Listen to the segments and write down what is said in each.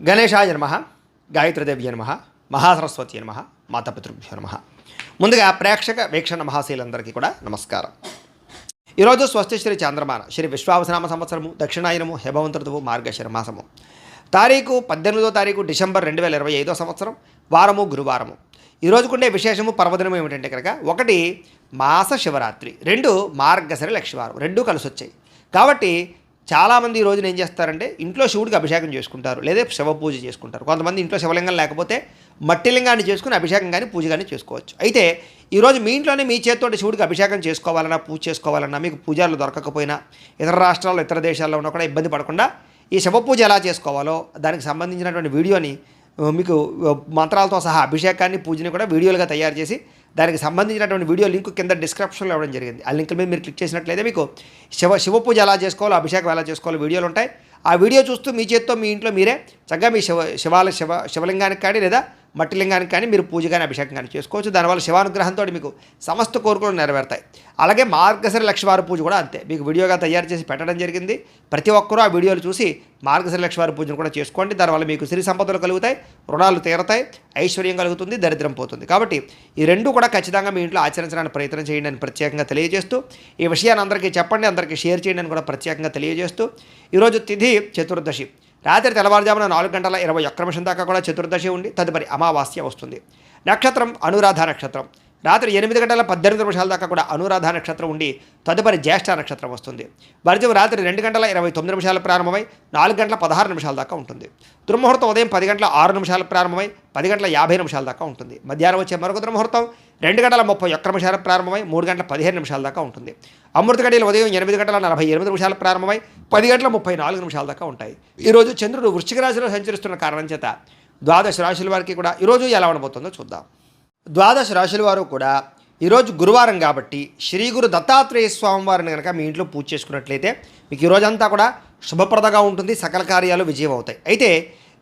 గణేశాయ నమః, గాయత్రీదేవ్య నమః, మహాసరస్వతి నమః, మాతాపితృభ్యో నమః. ముందుగా ప్రేక్షక వీక్షణ మహాశీలందరికీ కూడా నమస్కారం. ఈరోజు స్వస్తి శ్రీ చాంద్రమాన శ్రీ విశ్వావసనామ సంవత్సరము దక్షిణాయనము హేమవంత ఋతువు మార్గశిర మాసము తారీఖు 18వ తారీఖు డిసెంబర్ 2025 సంవత్సరం వారము గురువారము. ఈరోజుకుండే విశేషము పర్వదినం ఏమిటంటే కనుక 1 మాస శివరాత్రి, 2 మార్గశిర లక్షవారం, 2 కలిసి వచ్చాయి. కాబట్టి చాలామంది ఈ రోజున ఏం చేస్తారంటే ఇంట్లో శివుడికి అభిషేకం చేసుకుంటారు, లేదా శివ పూజ చేసుకుంటారు. కొంతమంది ఇంట్లో శివలింగం లేకపోతే మట్టి లింగాన్ని చేసుకుని అభిషేకం కానీ పూజ కానీ చేసుకోవచ్చు. అయితే ఈరోజు మీ ఇంట్లోనే మీ చేతితోటి శివుడికి అభిషేకం చేసుకోవాలన్నా పూజ చేసుకోవాలన్నా మీకు పూజలు దొరకకపోయినా ఇతర రాష్ట్రాల్లో ఇతర దేశాల్లో ఉన్నా కూడా ఇబ్బంది పడకుండా ఈ శివ పూజ ఎలా చేసుకోవాలో దానికి సంబంధించినటువంటి వీడియోని మీకు మంత్రాలతో సహా అభిషేకాన్ని పూజని కూడా వీడియోలుగా తయారు చేసి దానికి సంబంధించినటువంటి వీడియో లింక్ కింద డిస్క్రిప్షన్లో ఇవ్వడం జరిగింది. ఆ లింక్ మీద మీరు క్లిక్ చేసినట్లయితే మీకు శివ పూజ ఎలా చేసుకోవాలో అభిషేకం ఎలా చేసుకోవాలో వీడియోలు ఉంటాయి. ఆ వీడియో చూస్తూ మీ చేత్తో మీ ఇంట్లో మీరే చక్కగా మీ శివలింగానికి కానీ లేదా మట్టి లింగానికి కానీ మీరు పూజ కానీ అభిషేకం కానీ చేసుకోవచ్చు. దానివల్ల శివానుగ్రహంతో మీకు సమస్త కోరికలు నెరవేరుతాయి. అలాగే మార్గశిర లక్షవార పూజ కూడా అంతే, మీకు వీడియోగా తయారు చేసి పెట్టడం జరిగింది. ప్రతి ఒక్కరూ ఆ వీడియోలు చూసి మార్గశిర లక్షవార పూజను కూడా చేసుకోండి. దానివల్ల మీకు సిరి సంపదలు కలుగుతాయి, రుణాలు తీరతాయి, ఐశ్వర్యం కలుగుతుంది, దరిద్రం పోతుంది. కాబట్టి ఈ రెండు కూడా ఖచ్చితంగా మీ ఇంట్లో ఆచరించడానికి ప్రయత్నం చేయండి అని ప్రత్యేకంగా తెలియజేస్తూ, ఈ విషయాన్ని అందరికీ చెప్పండి, అందరికీ షేర్ చేయండి అని కూడా ప్రత్యేకంగా తెలియజేస్తూ, ఈరోజు తిథి చతుర్దశి, రాత్రి తెల్లవారుజామున 4:21 దాకా కూడా చతుర్దశి ఉండి తదుపరి అమావాస్య వస్తుంది. నక్షత్రం అనురాధ నక్షత్రం, రాత్రి 8:18 దాకా కూడా అనురాధ నక్షత్రం ఉండి తదుపరి జ్యేష్ఠ నక్షత్రం వస్తుంది. వర్జం రాత్రి 2:29 ప్రారంభమై 4:16 దాకా ఉంటుంది. దుర్ముహూర్తం ఉదయం 10:06 ప్రారంభమై 10:50 దాకా ఉంటుంది. మధ్యాహ్నం వచ్చే మరొక దుర్ముహూర్తం 2:31 ప్రారంభమై 3:15 దాకా ఉంటుంది. అమృత గడియలు ఉదయం 8:48 ప్రారంభమై 10:34 దాకా ఉంటాయి. ఈరోజు చంద్రుడు వృశ్చిక రాశిలో సంచరిస్తున్న కారణం చేత ద్వాదశ రాశుల వారికి కూడా ఈరోజు ఎలా ఉండబోతుందో చూద్దాం. ద్వాదశ రాశుల వారు కూడా ఈరోజు గురువారం కాబట్టి శ్రీ గురు దత్తాత్రేయ స్వామి వారిని కనుక మీ ఇంట్లో పూజ చేసుకున్నట్లయితే మీకు ఈరోజంతా కూడా శుభప్రదంగా ఉంటుంది, సకల కార్యాలు విజయం అవుతాయి. అయితే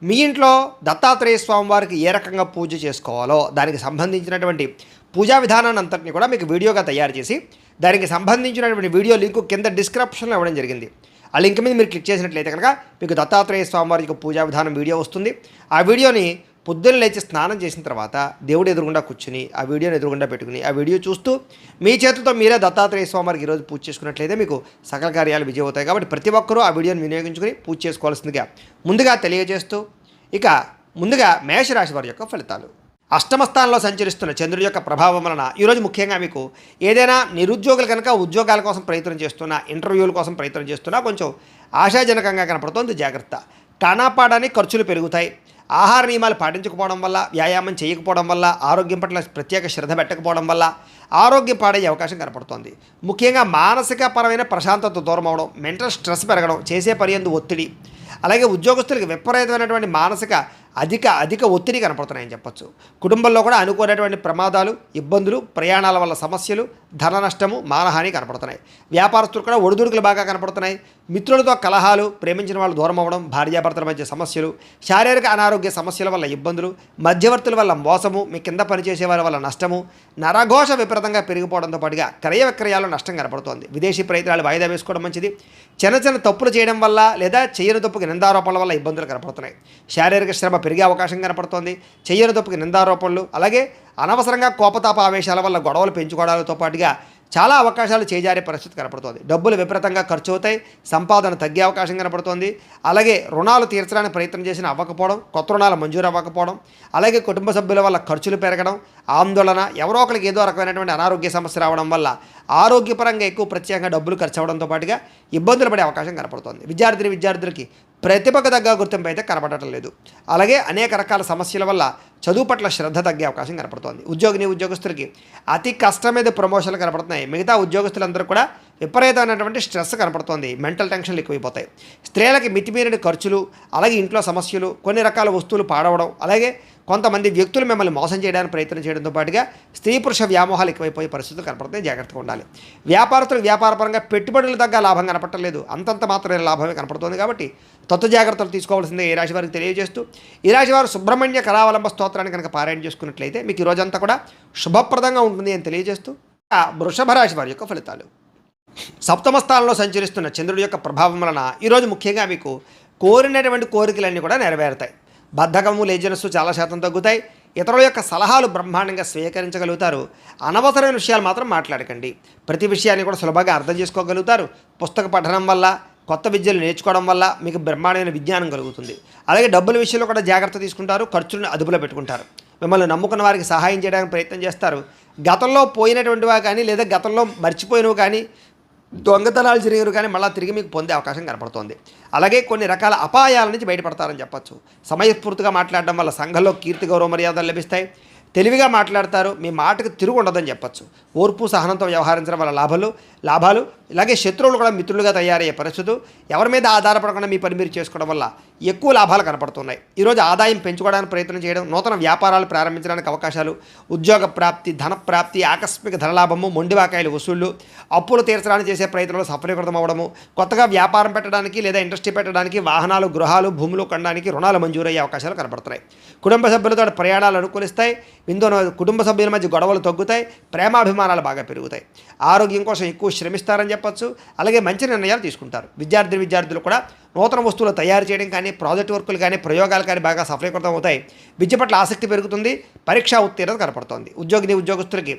మీ ఇంట్లో దత్తాత్రేయ స్వామి వారికి ఏ రకంగా పూజ చేసుకోవాలో దానికి సంబంధించినటువంటి పూజా విధానాన్ని అంతటిని కూడా మీకు వీడియోగా తయారు చేసి దానికి సంబంధించినటువంటి వీడియో లింకు కింద డిస్క్రిప్షన్లో ఇవ్వడం జరిగింది. ఆ లింక్ మీద మీరు క్లిక్ చేసినట్లయితే కనుక మీకు దత్తాత్రేయ స్వామి వారికి పూజా విధానం వీడియో వస్తుంది. ఆ వీడియోని పొద్దున్న లేచి స్నానం చేసిన తర్వాత దేవుడు ఎదురుగుండా కూర్చుని ఆ వీడియోని ఎదురుగుండా పెట్టుకుని ఆ వీడియో చూస్తూ మీ చేతులతో మీరే దత్తాత్రేయ స్వామి వారికి ఈరోజు పూజ చేసుకున్నట్లయితే మీకు సకల కార్యాలు విజయం అవుతాయి. కాబట్టి ప్రతి ఒక్కరూ ఆ వీడియోని వినియోగించుకుని పూజ చేసుకోవాల్సిందిగా ముందుగా తెలియజేస్తూ, ఇక ముందుగా మేషరాశి వారి యొక్క ఫలితాలు. అష్టమ స్థానంలో సంచరిస్తున్న చంద్రుడి యొక్క ప్రభావం వలన ఈరోజు ముఖ్యంగా మీకు ఏదైనా నిరుద్యోగులు కనుక ఉద్యోగాల కోసం ప్రయత్నం చేస్తున్నా, ఇంటర్వ్యూల కోసం ప్రయత్నం చేస్తున్నా కొంచెం ఆశాజనకంగా కనపడుతోంది. జాగ్రత్త. కానాపాడని ఖర్చులు పెరుగుతాయి. ఆహార నియమాలు పాటించకపోవడం వల్ల, వ్యాయామం చేయకపోవడం వల్ల, ఆరోగ్యం పట్ల ప్రత్యేక శ్రద్ధ పెట్టకపోవడం వల్ల ఆరోగ్యం పాడయ్యే అవకాశం కనపడుతోంది. ముఖ్యంగా మానసిక పరమైన ప్రశాంతత దూరం అవడం, మెంటల్ స్ట్రెస్ పెరగడం, చేసే పని యందు ఒత్తిడి, అలాగే ఉద్యోగస్తులకు విపరీతమైనటువంటి మానసిక అధిక ఒత్తిడి కనపడుతున్నాయని చెప్పొచ్చు. కుటుంబంలో కూడా అనుకోనటువంటి ప్రమాదాలు, ఇబ్బందులు, ప్రయాణాల వల్ల సమస్యలు, ధన నష్టము, మానహాని కనపడుతున్నాయి. వ్యాపారస్తులు కూడా ఒడిదుడుకులు బాగా కనపడుతున్నాయి. మిత్రులతో కలహాలు, ప్రేమించిన వాళ్ళు దూరం అవ్వడం, భార్యాభర్తల మధ్య సమస్యలు, శారీరక అనారోగ్య సమస్యల వల్ల ఇబ్బందులు, మధ్యవర్తుల వల్ల మోసము, మీ కింద పనిచేసే వారి వల్ల నష్టము, నరఘోష విపరీతంగా పెరిగిపోవడంతో పాటుగా క్రయ విక్రయాలు నష్టం కనపడుతోంది. విదేశీ ప్రయత్నాలు వాయిదా వేసుకోవడం మంచిది. చిన్న తప్పులు చేయడం వల్ల లేదా చేయని తప్పుకి నిందారోపణల వల్ల ఇబ్బందులు కనపడుతున్నాయి. శారీరక శ్రమ పెరిగే అవకాశం కనపడుతోంది. చెయ్యని తప్పుకి నిందారోపణలు, అలాగే అనవసరంగా కోపతాప ఆవేశాల వల్ల గొడవలు పెంచుకోవడాలతో పాటుగా చాలా అవకాశాలు చేజారే పరిస్థితి కనపడుతోంది. డబ్బులు విపరీతంగా ఖర్చు అవుతాయి, సంపాదన తగ్గే అవకాశం కనపడుతోంది. అలాగే రుణాలు తీర్చడానికి ప్రయత్నం చేసిన అవ్వకపోవడం, కొత్త రుణాలు మంజూరు అవ్వకపోవడం, అలాగే కుటుంబ సభ్యుల వల్ల ఖర్చులు పెరగడం, ఆందోళన, ఎవరో ఒకరికి ఏదో రకమైనటువంటి అనారోగ్య సమస్య రావడం వల్ల ఆరోగ్యపరంగా ఎక్కువ ప్రత్యేకంగా డబ్బులు ఖర్చు అవ్వడంతో పాటుగా ఇబ్బందులు పడే అవకాశం కనపడుతోంది. విద్యార్థులకి ప్రతిభకు తగ్గ గుర్తింపు అయితే కనపడటం లేదు. అలాగే అనేక రకాల సమస్యల వల్ల చదువు పట్ల శ్రద్ధ తగ్గే అవకాశం కనపడుతోంది. ఉద్యోగస్తులకి అతి కష్టం మీద ప్రమోషన్లు కనపడుతున్నాయి. మిగతా ఉద్యోగస్తులందరూ కూడా విపరీతమైనటువంటి స్ట్రెస్ కనపడుతోంది. మెంటల్ టెన్షన్లు ఎక్కువైపోతాయి. స్త్రీలకి మితిమీరిన ఖర్చులు, అలాగే ఇంట్లో సమస్యలు, కొన్ని రకాల వస్తువులు పాడవడం, అలాగే కొంతమంది వ్యక్తులు మిమ్మల్ని మోసం చేయడానికి ప్రయత్నం చేయడంతో పాటుగా స్త్రీ పురుష వ్యామోహాలు ఎక్కువైపోయే పరిస్థితులు కనపడుతున్నాయి. జాగ్రత్తగా ఉండాలి. వ్యాపారస్తులకు వ్యాపారపరంగా పెట్టుబడులు తగ్గ లాభం కనపడలేదు, అంతంత మాత్రమే లాభమే కనపడుతుంది. కాబట్టి జాగ్రత్తలు తీసుకోవాల్సిందే ఈ రాశి వారికి తెలియజేస్తూ, ఈ రాశి వారు సుబ్రహ్మణ్య కరావలంబ స్తోత్రాన్ని కనుక పారాయణ చేసుకున్నట్లయితే మీకు ఈ రోజంతా కూడా శుభప్రదంగా ఉంటుంది అని తెలియజేస్తూ, వృషభ రాశి వారి యొక్క ఫలితాలు. సప్తమ స్థానంలో సంచరిస్తున్న చంద్రుడి యొక్క ప్రభావం వలన ఈరోజు ముఖ్యంగా మీకు కోరినటువంటి కోరికలన్నీ కూడా నెరవేరుతాయి. బద్ధకము లేజినెస్ చాలా శాతం తగ్గుతాయి. ఇతరుల యొక్క సలహాలు బ్రహ్మాండంగా స్వీకరించగలుగుతారు. అనవసరమైన విషయాలు మాత్రం మాట్లాడకండి. ప్రతి విషయాన్ని కూడా సులభంగా అర్థం చేసుకోగలుగుతారు. పుస్తక పఠనం వల్ల, కొత్త విద్యలు నేర్చుకోవడం వల్ల మీకు బ్రహ్మాండమైన విజ్ఞానం కలుగుతుంది. అలాగే డబ్బుల విషయంలో కూడా జాగ్రత్త తీసుకుంటారు. ఖర్చులను అదుపులో పెట్టుకుంటారు. మిమ్మల్ని నమ్ముకున్న వారికి సహాయం చేయడానికి ప్రయత్నం చేస్తారు. గతంలో పోయినటువంటివా కానీ లేదా గతంలో మర్చిపోయినవి కానీ దొంగతనాలు జరిగినవి కానీ మళ్ళీ తిరిగి మీకు పొందే అవకాశం కనపడుతోంది. అలాగే కొన్ని రకాల అపాయాల నుంచి బయటపడతారని చెప్పచ్చు. సమయస్ఫూర్తిగా మాట్లాడడం వల్ల సంఘంలో కీర్తి గౌరవ మర్యాదలు లభిస్తాయి. తెలివిగా మాట్లాడతారు. మీ మాటకు తిరుగు ఉండదని చెప్పచ్చు. ఓర్పు సహనంతో వ్యవహరించడం వల్ల లాభాలు ఇలాగే శత్రువులు కూడా మిత్రులుగా తయారయ్యే పరిస్థితులు. ఎవరి మీద ఆధారపడకుండా మీ పని మీరు చేసుకోవడం వల్ల ఎక్కువ లాభాలు కనపడుతున్నాయి. ఈరోజు ఆదాయం పెంచుకోవడానికి ప్రయత్నం చేయడం, నూతన వ్యాపారాలు ప్రారంభించడానికి అవకాశాలు, ఉద్యోగ ప్రాప్తి, ధన ప్రాప్తి, ఆకస్మిక ధనలాభము, మొండివాకాయలు వసూళ్లు, అప్పులు తీర్చడానికి చేసే ప్రయత్నంలో సఫలీకృతం అవ్వడము, కొత్తగా వ్యాపారం పెట్టడానికి లేదా ఇండస్ట్రీ పెట్టడానికి, వాహనాలు, గృహాలు, భూములు కొనడానికి రుణాలు మంజూరయ్యే అవకాశాలు కనపడుతున్నాయి. కుటుంబ సభ్యులతో ప్రయాణాలు అనుకూలిస్తాయి. కుటుంబ సభ్యుల మధ్య గొడవలు తగ్గుతాయి. ప్రేమాభిమానాలు బాగా పెరుగుతాయి. ఆరోగ్యం కోసం ఎక్కువ శ్రమిస్తారని చెప్పచ్చు. అలాగే మంచి నిర్ణయాలు తీసుకుంటారు. విద్యార్థులు కూడా నూతన వస్తువులు తయారు చేయడం కానీ, ప్రాజెక్ట్ వర్కులు కానీ, ప్రయోగాలు కానీ బాగా సఫలీకృతం అవుతాయి. విద్య పట్ల ఆసక్తి పెరుగుతుంది. పరీక్షా ఉత్తీర్ణత కనపడుతోంది. ఉద్యోగస్తులకి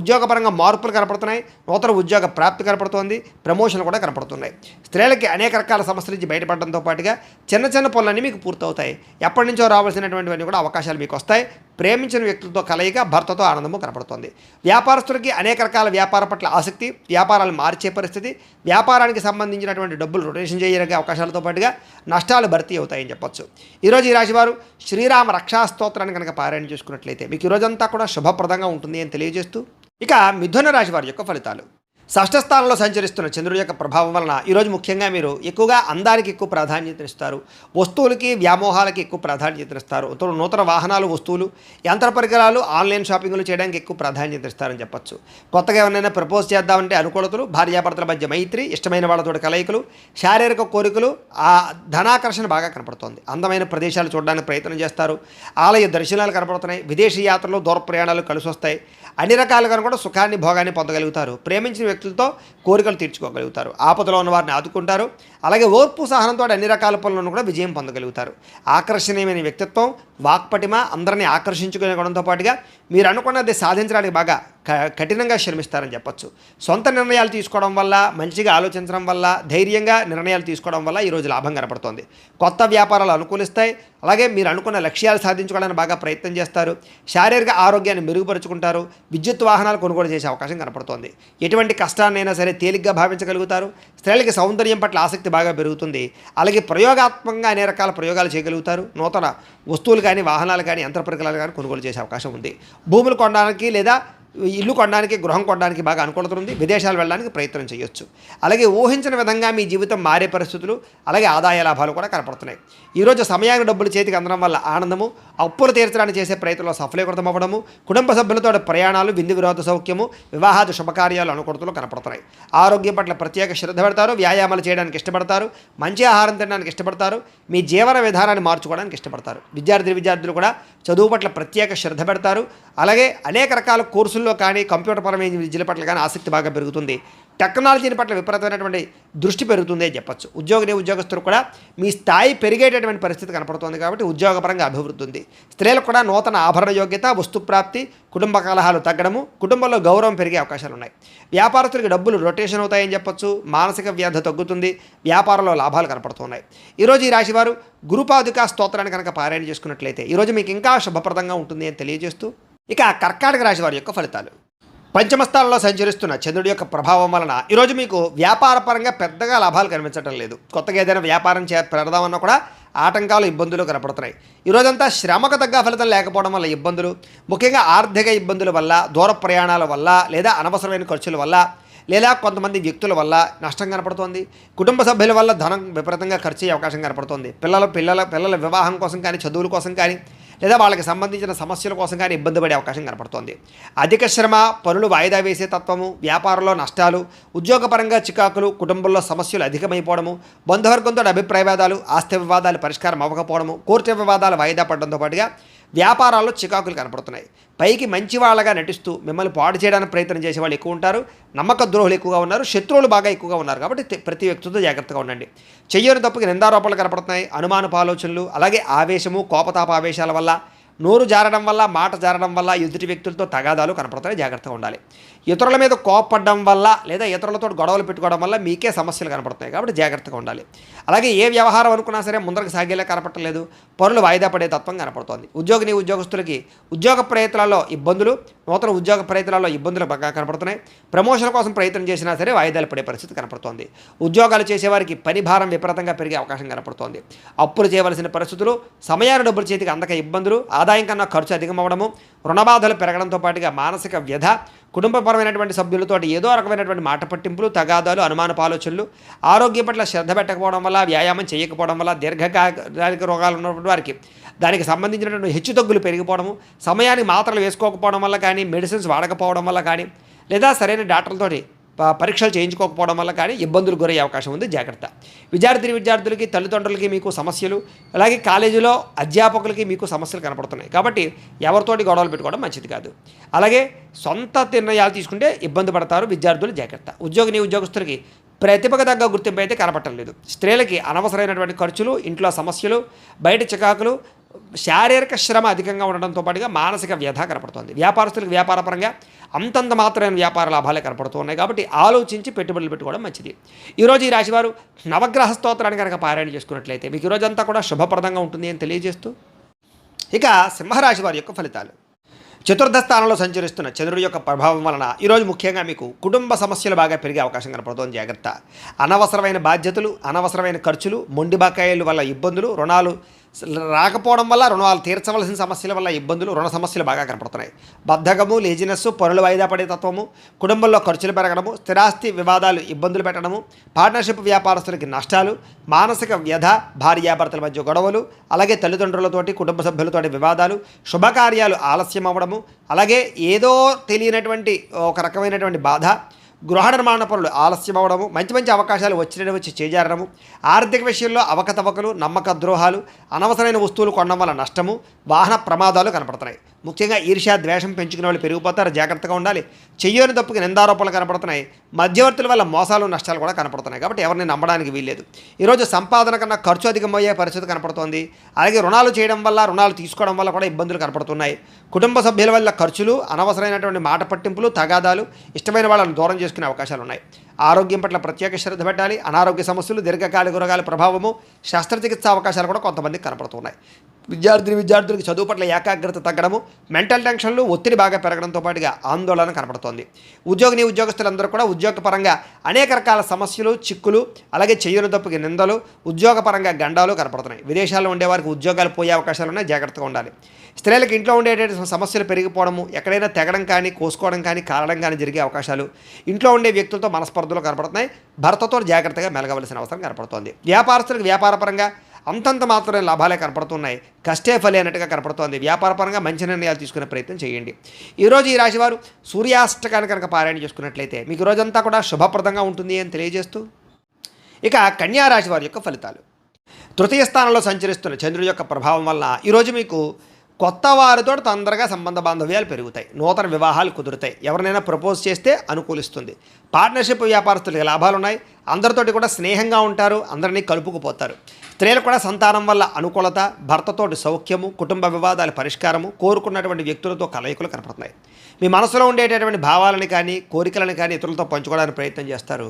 ఉద్యోగపరంగా మార్పులు కనపడుతున్నాయి. నూతన ఉద్యోగ ప్రాప్తి కనపడుతోంది. ప్రమోషన్లు కూడా కనపడుతున్నాయి. స్త్రీలకి అనేక రకాల సమస్యల నుంచి బయటపడడంతో పాటుగా చిన్న పనులన్నీ మీకు పూర్తవుతాయి. ఎప్పటి నుంచో రావాల్సినటువంటివన్నీ కూడా అవకాశాలు మీకు వస్తాయి. ప్రేమించిన వ్యక్తులతో కలయిక, భర్తతో ఆనందము కనపడుతోంది. వ్యాపారస్తులకి అనేక రకాల వ్యాపార పట్ల ఆసక్తి, వ్యాపారాలు మార్చే పరిస్థితి, వ్యాపారానికి సంబంధించినటువంటి డబ్బులు రొటేషన్ చేయడానికి అవకాశాలతో పాటుగా నష్టాలు భర్తీ అవుతాయని చెప్పొచ్చు. ఈరోజు ఈ రాశివారు శ్రీరామ రక్షా స్తోత్రాన్ని కనుక పారాయణ చేసుకున్నట్లయితే మీకు ఈరోజంతా కూడా శుభప్రదంగా ఉంటుంది అని తెలియజేస్తూ, ఇక మిథున రాశి వారి యొక్క ఫలితాలు. షష్ఠ స్థానంలో సంచరిస్తున్న చంద్రుడి యొక్క ప్రభావం వలన ఈరోజు ముఖ్యంగా మీరు ఎక్కువగా అందానికి ఎక్కువ ప్రాధాన్యతనిస్తారు. వస్తువులకి, వ్యామోహాలకి ఎక్కువ ప్రాధాన్యతనిస్తారు. నూతన వాహనాలు, వస్తువులు, యంత్ర పరికరాలు, ఆన్లైన్ షాపింగ్లు చేయడానికి ఎక్కువ ప్రాధాన్యత ఇస్తారని చెప్పచ్చు. కొత్తగా ఎవరైనా ప్రపోజ్ చేద్దామంటే అనుకూలతలు, భార్యాభర్తల మధ్య మైత్రి, ఇష్టమైన వాళ్ళతో కలయికలు, శారీరక కోరికలు, ఆ ధనాకర్షణ బాగా కనపడుతోంది. అందమైన ప్రదేశాలు చూడడానికి ప్రయత్నం చేస్తారు. ఆలయ దర్శనాలు కనపడుతున్నాయి. విదేశీ యాత్రలు, దూర ప్రయాణాలు కలిసి వస్తాయి. అన్ని రకాలుగా కూడా సుఖాన్ని, భోగాన్ని పొందగలుగుతారు. ప్రేమించిన వ్యక్తులతో కోరికలు తీర్చుకోగలుగుతారు. ఆపదలో ఉన్న వారిని ఆదుకుంటారు. అలాగే ఓర్పు సహనంతో అన్ని రకాల పనులను కూడా విజయం పొందగలుగుతారు. ఆకర్షణీయమైన వ్యక్తిత్వం, వాక్పటిమ, అందరినీ ఆకర్షించుకునే గుణంతో పాటుగా మీరు అనుకున్నది సాధించడానికి బాగా కఠినంగా శ్రమిస్తారని చెప్పచ్చు. సొంత నిర్ణయాలు తీసుకోవడం వల్ల, మంచిగా ఆలోచించడం వల్ల, ధైర్యంగా నిర్ణయాలు తీసుకోవడం వల్ల ఈరోజు లాభం కనపడుతోంది. కొత్త వ్యాపారాలు అనుకూలిస్తాయి. అలాగే మీరు అనుకున్న లక్ష్యాలు సాధించుకోవడానికి బాగా ప్రయత్నం చేస్తారు. శారీరక ఆరోగ్యాన్ని మెరుగుపరుచుకుంటారు. విద్యుత్ వాహనాలు కొనుగోలు చేసే అవకాశం కనపడుతోంది. ఎటువంటి కష్టాన్నైనా సరే తేలిగ్గా భావించగలుగుతారు. స్త్రీలకి సౌందర్యం పట్ల ఆసక్తి బాగా పెరుగుతుంది. అలాగే ప్రయోగాత్మకంగా అనేక రకాల ప్రయోగాలు చేయగలుగుతారు. నూతన వస్తువులు కానీ, వాహనాలు కానీ, యంత్ర పరికరాలు కానీ కొనుగోలు చేసే అవకాశం ఉంది. భూములు కొనడానికి లేదా ఇల్లు కొనడానికి, గృహం కొనడానికి బాగా అనుకూలత ఉంది. విదేశాలు వెళ్ళడానికి ప్రయత్నం చేయొచ్చు. అలాగే ఊహించిన విధంగా మీ జీవితం మారే పరిస్థితులు, అలాగే ఆదాయ లాభాలు కూడా కనపడుతున్నాయి. ఈరోజు సమయానికి డబ్బులు చేతికి అందడం వల్ల ఆనందము, అప్పులు తీర్చడానికి చేసే ప్రయత్నంలో సఫలీకృతం అవ్వడము, కుటుంబ సభ్యులతో ప్రయాణాలు, విందు వినోద సౌఖ్యము, వివాహాది శుభకార్యాలు అనుకూలతలు కనపడుతున్నాయి. ఆరోగ్యం పట్ల ప్రత్యేక శ్రద్ధ పెడతారు. వ్యాయామాలు చేయడానికి ఇష్టపడతారు. మంచి ఆహారం తినడానికి ఇష్టపడతారు. మీ జీవన విధానాన్ని మార్చుకోవడానికి ఇష్టపడతారు. విద్యార్థులు కూడా చదువు పట్ల ప్రత్యేక శ్రద్ధ పెడతారు. అలాగే అనేక రకాల కోర్సుల్లో కానీ, కంప్యూటర్ పరమైన విద్యల పట్ల కానీ ఆసక్తి బాగా పెరుగుతుంది. టెక్నాలజీని పట్ల విపరీతమైనటువంటి దృష్టి పెరుగుతుంది అని చెప్పచ్చు. ఉద్యోగస్తులు కూడా మీ స్థాయి పెరిగేటటువంటి పరిస్థితి కనపడుతుంది కాబట్టి ఉద్యోగపరంగా అభివృద్ధి ఉంది. స్త్రీలకు కూడా నూతన ఆభరణ యోగ్యత, వస్తుప్రాప్తి, కుటుంబ కలహాలు తగ్గడము, కుటుంబంలో గౌరవం పెరిగే అవకాశాలు ఉన్నాయి. వ్యాపారస్తులకి డబ్బులు రొటేషన్ అవుతాయని చెప్పచ్చు. మానసిక వ్యాధి తగ్గుతుంది. వ్యాపారంలో లాభాలు కనపడుతున్నాయి. ఈరోజు ఈ రాశివారు గురుపాదుకా స్తోత్రాన్ని కనుక పారాయణ చేసుకున్నట్లయితే ఈరోజు మీకు ఇంకా శుభప్రదంగా ఉంటుంది అని తెలియజేస్తూ, ఇక కర్కాటక రాశి వారి యొక్క ఫలితాలు. పంచమస్థానంలో సంచరిస్తున్న చంద్రుడి యొక్క ప్రభావం వలన ఈరోజు మీకు వ్యాపారపరంగా పెద్దగా లాభాలు కనిపించడం లేదు. కొత్తగా ఏదైనా వ్యాపారం పెడదామన్నా కూడా ఆటంకాలు, ఇబ్బందులు కనపడుతున్నాయి. ఈరోజంతా శ్రమకు తగ్గ ఫలితం లేకపోవడం వల్ల ఇబ్బందులు, ముఖ్యంగా ఆర్థిక ఇబ్బందుల వల్ల, దూర ప్రయాణాల వల్ల, లేదా అనవసరమైన ఖర్చుల వల్ల, లేదా కొంతమంది వ్యక్తుల వల్ల నష్టం కనపడుతోంది. కుటుంబ సభ్యుల వల్ల ధనం విపరీతంగా ఖర్చు అయ్యే అవకాశం కనపడుతోంది. పిల్లల వివాహం కోసం కానీ, చదువుల కోసం కానీ, లేదా వాళ్ళకి సంబంధించిన సమస్యల కోసం కానీ ఇబ్బంది పడే అవకాశం కనపడుతోంది. అధిక శ్రమ, పనులు వాయిదా వేసే తత్వము, వ్యాపారంలో నష్టాలు, ఉద్యోగపరంగా చికాకులు, కుటుంబంలో సమస్యలు అధికమైపోవడము, బంధువర్గంతో అభిప్రాయ భేదాలు, ఆస్తి వివాదాలు పరిష్కారం అవ్వకపోవడము, కోర్టు వివాదాలు వాయిదా పడడంతో పాటుగా వ్యాపారాల్లో చికాకులు కనపడుతున్నాయి. పైకి మంచి వాళ్ళగా నటిస్తూ మిమ్మల్ని పాడు చేయడానికి ప్రయత్నం చేసే వాళ్ళు ఎక్కువ ఉంటారు. నమ్మక ద్రోహులు ఎక్కువగా ఉన్నారు. శత్రువులు బాగా ఎక్కువగా ఉన్నారు. కాబట్టి ప్రతి వ్యక్తితో జాగ్రత్తగా ఉండండి. చెయ్యని తప్పుకి నిందారోపణలు కనపడుతున్నాయి. అనుమానపు ఆలోచనలు, అలాగే ఆవేశము, కోపతాప ఆవేశాల వల్ల, నోరు జారడం వల్ల, మాట జారడం వల్ల ఎదుటి వ్యక్తులతో తగాదాలు కనపడతాయి. జాగ్రత్తగా ఉండాలి. ఇతరుల మీద కోపపడడం వల్ల లేదా ఇతరులతో గొడవలు పెట్టుకోవడం వల్ల మీకే సమస్యలు కనపడతాయి. కాబట్టి జాగ్రత్తగా ఉండాలి. అలాగే ఏ వ్యవహారం అనుకున్నా సరే ముందరకు సాగేలా కనపడలేదు. పనులు వాయిదా పడే తత్వం కనపడుతోంది. ఉద్యోగస్తులకి ఉద్యోగ ప్రయత్నాల్లో ఇబ్బందులు, నూతన ఉద్యోగ ప్రయత్నాల్లో ఇబ్బందులు బాగా కనపడుతున్నాయి. ప్రమోషన్ కోసం ప్రయత్నం చేసినా సరే వాయిదాలు పడే పరిస్థితి కనపడుతోంది. ఉద్యోగాలు చేసేవారికి పని భారం విపరీతంగా పెరిగే అవకాశం కనపడుతోంది. అప్పులు చేయవలసిన పరిస్థితులు, సమయాన్ని డబ్బులు చేతికి అందక ఇబ్బందులు, ఆదాయం కన్నా ఖర్చు అధికమవడము, రుణబాధలు పెరగడంతో పాటుగా మానసిక వ్యధ, కుటుంబపరమైనటువంటి సభ్యులతో ఏదో రకమైనటువంటి మాట పట్టింపులు, తగాదాలు, అనుమానపు ఆలోచనలు, ఆరోగ్యం పట్ల శ్రద్ధ పెట్టకపోవడం వల్ల, వ్యాయామం చేయకపోవడం వల్ల, దీర్ఘకాలిక రోగాలు ఉన్నటువంటి వారికి దానికి సంబంధించినటువంటి హెచ్చుతగ్గులు పెరిగిపోవడము, సమయానికి మాత్రలు వేసుకోకపోవడం వల్ల కానీ, మెడిసిన్స్ వాడకపోవడం వల్ల కానీ, లేదా సరైన డాక్టర్లతోటి పరీక్షలు చేయించుకోకపోవడం వల్ల కానీ ఇబ్బందులు గురయ్యే అవకాశం ఉంది. జాగ్రత్త. విద్యార్థులకి, తల్లిదండ్రులకి మీకు సమస్యలు, అలాగే కాలేజీలో అధ్యాపకులకి మీకు సమస్యలు కనపడుతున్నాయి. కాబట్టి ఎవరితోటి గొడవలు పెట్టుకోవడం మంచిది కాదు. అలాగే సొంత నిర్ణయాలు తీసుకుంటే ఇబ్బంది పడతారు విద్యార్థులు. జాగ్రత్త. ఉద్యోగస్తులకి ప్రతిభకు తగ్గ గుర్తింపు అయితే కనపట్టలేదు. స్త్రీలకి అనవసరమైనటువంటి ఖర్చులు, ఇంట్లో సమస్యలు, బయట చికాకులు, శారీరక శ్రమ అధికంగా ఉండడంతో పాటుగా మానసిక వ్యధ కనపడుతుంది. వ్యాపారస్తులకు వ్యాపారపరంగా అంతంత మాత్రమైన వ్యాపార లాభాలే కనపడుతూ ఉన్నాయి. కాబట్టి ఆలోచించి పెట్టుబడులు పెట్టుకోవడం మంచిది. ఈరోజు ఈ రాశివారు నవగ్రహ స్తోత్రాన్ని కనుక పారాయణ చేసుకున్నట్లయితే మీకు ఈరోజంతా కూడా శుభప్రదంగా ఉంటుంది అని తెలియజేస్తూ, ఇక సింహరాశి వారి యొక్క ఫలితాలు. చతుర్థ స్థానంలో సంచరిస్తున్న చంద్రుడి యొక్క ప్రభావం వలన ఈరోజు ముఖ్యంగా మీకు కుటుంబ సమస్యలు బాగా పెరిగే అవకాశం కనపడుతుంది. జాగ్రత్త. అనవసరమైన బాధ్యతలు, అనవసరమైన ఖర్చులు, మొండి బకాయిల వల్ల ఇబ్బందులు, రుణాలు రాకపోవడం వల్ల, రుణాలు తీర్చవలసిన సమస్యల వల్ల ఇబ్బందులు, రుణ సమస్యలు బాగా కనపడుతున్నాయి. బద్ధకము, లేజినెస్, పనులు వాయిదా పడే తత్వము, కుటుంబంలో ఖర్చులు పెరగడము, స్థిరాస్తి వివాదాలు ఇబ్బందులు పెట్టడము, పార్ట్నర్షిప్ వ్యాపారస్తులకి నష్టాలు, మానసిక వ్యధ, భార్యాభర్తల మధ్య గొడవలు, అలాగే తల్లిదండ్రులతోటి, కుటుంబ సభ్యులతోటి వివాదాలు, శుభకార్యాలు ఆలస్యం అవ్వడము, అలాగే ఏదో తెలియనటువంటి ఒక రకమైనటువంటి బాధ, గృహ నిర్మాణ పనులు ఆలస్యం అవ్వడము, మంచి అవకాశాలు వచ్చి చేజారడము, ఆర్థిక విషయంలో అవకతవకలు, నమ్మక ద్రోహాలు, అనవసరమైన వస్తువులు కొనడం వల్ల నష్టము, వాహన ప్రమాదాలు కనపడుతున్నాయి. ముఖ్యంగా ఈర్ష్య, ద్వేషం పెంచుకునే వాళ్ళు పెరిగిపోతారు. జాగ్రత్తగా ఉండాలి. చెయ్యని తప్పుకి నిందారోపణలు కనపడుతున్నాయి. మధ్యవర్తుల వల్ల మోసాలు, నష్టాలు కూడా కనపడుతున్నాయి. కాబట్టి ఎవరిని నమ్మడానికి వీల్లేదు. ఈరోజు సంపాదన కన్నా ఖర్చు అధికమయ్యే పరిస్థితి కనపడుతోంది. అలాగే రుణాలు చేయడం వల్ల, రుణాలు తీసుకోవడం వల్ల కూడా ఇబ్బందులు కనపడుతున్నాయి. కుటుంబ సభ్యుల వల్ల ఖర్చులు, అనవసరమైనటువంటి మాట పట్టింపులు, తగాదాలు, ఇష్టమైన వాళ్ళని దూరం చేసుకునే అవకాశాలు ఉన్నాయి. ఆరోగ్యం పట్ల ప్రత్యేక శ్రద్ధ పెట్టాలి. అనారోగ్య సమస్యలు, దీర్ఘకాలిక రోగాల ప్రభావము, శస్త్రచికిత్స అవకాశాలు కూడా కొంతమందికి కనపడుతున్నాయి. విద్యార్థులకి చదువు పట్ల ఏకాగ్రత తగ్గడము, మెంటల్ టెన్షన్లు, ఒత్తిడి బాగా పెరగడంతో పాటుగా ఆందోళన కనపడుతోంది. ఉద్యోగస్తులందరూ కూడా ఉద్యోగపరంగా అనేక రకాల సమస్యలు, చిక్కులు, అలాగే చెయ్యని తప్పుకి నిందలు, ఉద్యోగపరంగా గండాలు కనపడుతున్నాయి. విదేశాల్లో ఉండేవారికి ఉద్యోగాలు పోయే అవకాశాలు ఉన్నాయి. జాగ్రత్తగా ఉండాలి. స్త్రీలకు ఇంట్లో ఉండేటువంటి సమస్యలు పెరిగిపోవడము, ఎక్కడైనా తెగడం కానీ, కోసుకోవడం కానీ, కారడం కానీ జరిగే అవకాశాలు, ఇంట్లో ఉండే వ్యక్తులతో మనస్పర్ధలు కనపడుతున్నాయి. భర్తతో జాగ్రత్తగా మెలగవలసిన అవసరం కనపడుతోంది. వ్యాపారస్తులకు వ్యాపారపరంగా అంతంత మాత్రమే లాభాలే కనపడుతున్నాయి. కష్టే ఫలి అన్నట్టుగా కనపడుతోంది. వ్యాపారపరంగా మంచి నిర్ణయాలు తీసుకునే ప్రయత్నం చేయండి. ఈరోజు ఈ రాశివారు సూర్యాష్టకాన్ని కనుక పారాయణ చేసుకున్నట్లయితే మీకు రోజంతా కూడా శుభప్రదంగా ఉంటుంది అని తెలియజేస్తూ, ఇక కన్యా రాశి వారి యొక్క ఫలితాలు. తృతీయ స్థానంలో సంచరిస్తున్న చంద్రుడి యొక్క ప్రభావం వల్ల ఈరోజు మీకు కొత్త వారితో తొందరగా సంబంధ బాంధవ్యాలు పెరుగుతాయి. నూతన వివాహాలు కుదురుతాయి. ఎవరినైనా ప్రపోజ్ చేస్తే అనుకూలిస్తుంది. పార్ట్నర్షిప్ వ్యాపారస్తులకి లాభాలు ఉన్నాయి. అందరితోటి కూడా స్నేహంగా ఉంటారు. అందరినీ కలుపుకుపోతారు. స్త్రీలు కూడా సంతానం వల్ల అనుకూలత, భర్తతోటి సౌఖ్యము, కుటుంబ వివాదాల పరిష్కారము, కోరుకున్నటువంటి వ్యక్తులతో కలయికలు కనపడుతున్నాయి. మీ మనసులో ఉండేటటువంటి భావాలను కానీ, కోరికలను కానీ ఇతరులతో పంచుకోవడానికి ప్రయత్నం చేస్తారు.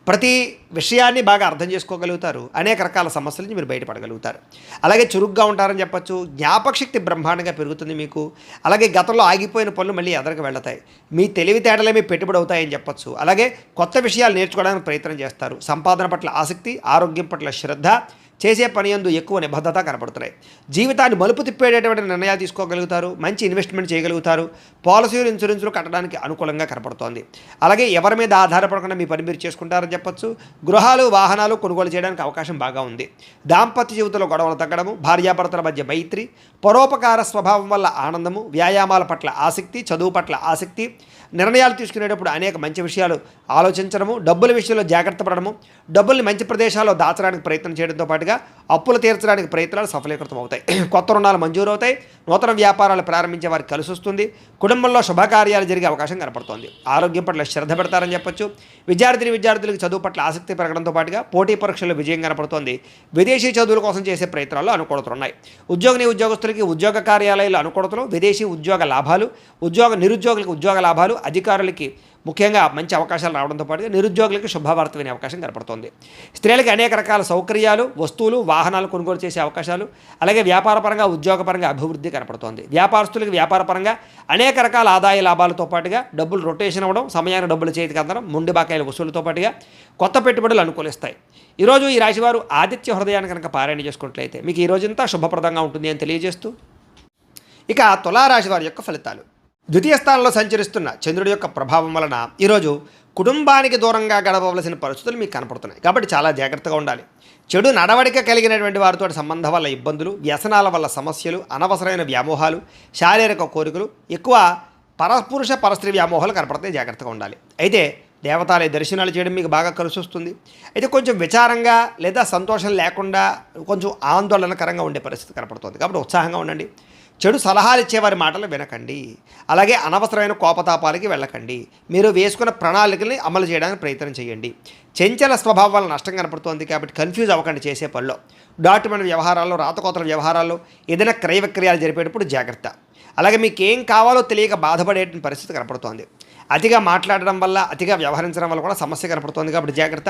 ప్రతి విషయాన్ని బాగా అర్థం చేసుకోగలుగుతారు. అనేక రకాల సమస్యల నుంచి మీరు బయటపడగలుగుతారు. అలాగే చురుగ్గా ఉంటారని చెప్పచ్చు. జ్ఞాపకశక్తి బ్రహ్మాండంగా పెరుగుతుంది మీకు. అలాగే గతంలో ఆగిపోయిన పనులు మళ్ళీ ఎదరికి వెళ్తాయి. మీ తెలివితేటలే మీ పెట్టుబడి అవుతాయని చెప్పచ్చు. అలాగే కొత్త విషయాలు నేర్చుకోవడానికి ప్రయత్నం చేస్తారు. సంపాదన పట్ల ఆసక్తి, ఆరోగ్యం పట్ల శ్రద్ధ, చేసే పని యందు ఎక్కువ నిబద్ధత కనపడుతున్నాయి. జీవితాన్ని మలుపు తిప్పేటటువంటి నిర్ణయాలు తీసుకోగలుగుతారు. మంచి ఇన్వెస్ట్మెంట్ చేయగలుగుతారు. పాలసీలు, ఇన్సూరెన్సులు కట్టడానికి అనుకూలంగా కనపడుతోంది. అలాగే ఎవరి మీద ఆధారపడకుండా మీ పని మీరు చేసుకుంటారని చెప్పొచ్చు. గృహాలు, వాహనాలు కొనుగోలు చేయడానికి అవకాశం బాగా ఉంది. దాంపత్య జీవితంలో గొడవలు తగ్గడము, భార్యాభర్తల మధ్య మైత్రి, పరోపకార స్వభావం వల్ల ఆనందము, వ్యాయామాల పట్ల ఆసక్తి, చదువు పట్ల ఆసక్తి, నిర్ణయాలు తీసుకునేటప్పుడు అనేక మంచి విషయాలు ఆలోచించడము, డబ్బుల విషయంలో జాగ్రత్త పడడము, డబ్బుల్ని మంచి ప్రదేశాల్లో దాచడానికి ప్రయత్నం చేయడంతో పాటుగా అప్పులు తీర్చడానికి ప్రయత్నాలు సఫలీకృతం అవుతాయి. కొత్త రుణాలు మంజూరు అవుతాయి. నూతన వ్యాపారాలు ప్రారంభించే వారికి కలిసి వస్తుంది. కుటుంబంలో శుభకార్యాలు జరిగే అవకాశం కనపడుతోంది. ఆరోగ్యం పట్ల శ్రద్ధ పెడతారని చెప్పొచ్చు. విద్యార్థులకు చదువు పట్ల ఆసక్తి పెరగడంతో పాటుగా పోటీ పరీక్షల్లో విజయం కనపడుతోంది. విదేశీ చదువుల కోసం చేసే ప్రయత్నాల్లో అనుకూలతలు ఉన్నాయి. ఉద్యోగస్తులకి ఉద్యోగ కార్యాలయాలు అనుకూలతలు, విదేశీ ఉద్యోగ లాభాలు, నిరుద్యోగులకు ఉద్యోగ లాభాలు, అధికారులకి ముఖ్యంగా మంచి అవకాశాలు రావడంతో పాటుగా నిరుద్యోగులకు శుభవార్త వినే అవకాశం కనపడుతోంది. స్త్రీలకు అనేక రకాల సౌకర్యాలు, వస్తువులు, వాహనాలు కొనుగోలు చేసే అవకాశాలు, అలాగే వ్యాపారపరంగా ఉద్యోగపరంగా అభివృద్ధి కనపడుతోంది. వ్యాపారస్తులకు వ్యాపారపరంగా అనేక రకాల ఆదాయ లాభాలతో పాటుగా డబ్బులు రొటేషన్ అవ్వడం, సమయానికి డబ్బులు చేతికి అందడం, మొండి బాకాయల వసూలుతో పాటుగా కొత్త పెట్టుబడులు అనుకూలిస్తాయి. ఈరోజు ఈ రాశివారు ఆదిత్య హృదయాన్ని కనుక పారాయణ చేసుకున్నట్లయితే మీకు ఈ రోజంతా శుభప్రదంగా ఉంటుంది అని తెలియజేస్తూ, ఇక తులారాశి వారి యొక్క ఫలితాలు. ద్వితీయ స్థానంలో సంచరిస్తున్న చంద్రుడి యొక్క ప్రభావం వలన ఈరోజు కుటుంబానికి దూరంగా గడపవలసిన పరిస్థితులు మీకు కనపడుతున్నాయి. కాబట్టి చాలా జాగ్రత్తగా ఉండాలి. చెడు నడవడిక కలిగినటువంటి వారితో సంబంధం వల్ల ఇబ్బందులు, వ్యసనాల వల్ల సమస్యలు, అనవసరమైన వ్యామోహాలు, శారీరక కోరికలు, ఎక్కువ పరపురుష పరస్త్రీ వ్యామోహాలు కనపడతాయి. జాగ్రత్తగా ఉండాలి. అయితే దేవతాలయ దర్శనాలు చేయడం మీకు బాగా కలిసి వస్తుంది. అయితే కొంచెం విచారంగా లేదా సంతోషం లేకుండా కొంచెం ఆందోళనకరంగా ఉండే పరిస్థితి కనపడుతుంది. కాబట్టి ఉత్సాహంగా ఉండండి. చెడు సలహాలు ఇచ్చేవారి మాటలు వినకండి. అలాగే అనవసరమైన కోపతాపాలకి వెళ్ళకండి. మీరు వేసుకున్న ప్రణాళికల్ని అమలు చేయడానికి ప్రయత్నం చేయండి. చంచల స్వభావం వల్ల నష్టం కనపడుతోంది. కాబట్టి కన్ఫ్యూజ్ అవ్వకండి చేసే పనిలో. డాక్యుమెంట్ వ్యవహారాల్లో, రాతకోతల వ్యవహారాల్లో, ఏదైనా క్రయ విక్రయాలు జరిపేటప్పుడు జాగ్రత్త. అలాగే మీకు ఏం కావాలో తెలియక బాధపడే పరిస్థితి కనపడుతోంది. అతిగా మాట్లాడడం వల్ల, అతిగా వ్యవహరించడం వల్ల కూడా సమస్య కనపడుతోంది. కాబట్టి జాగ్రత్త.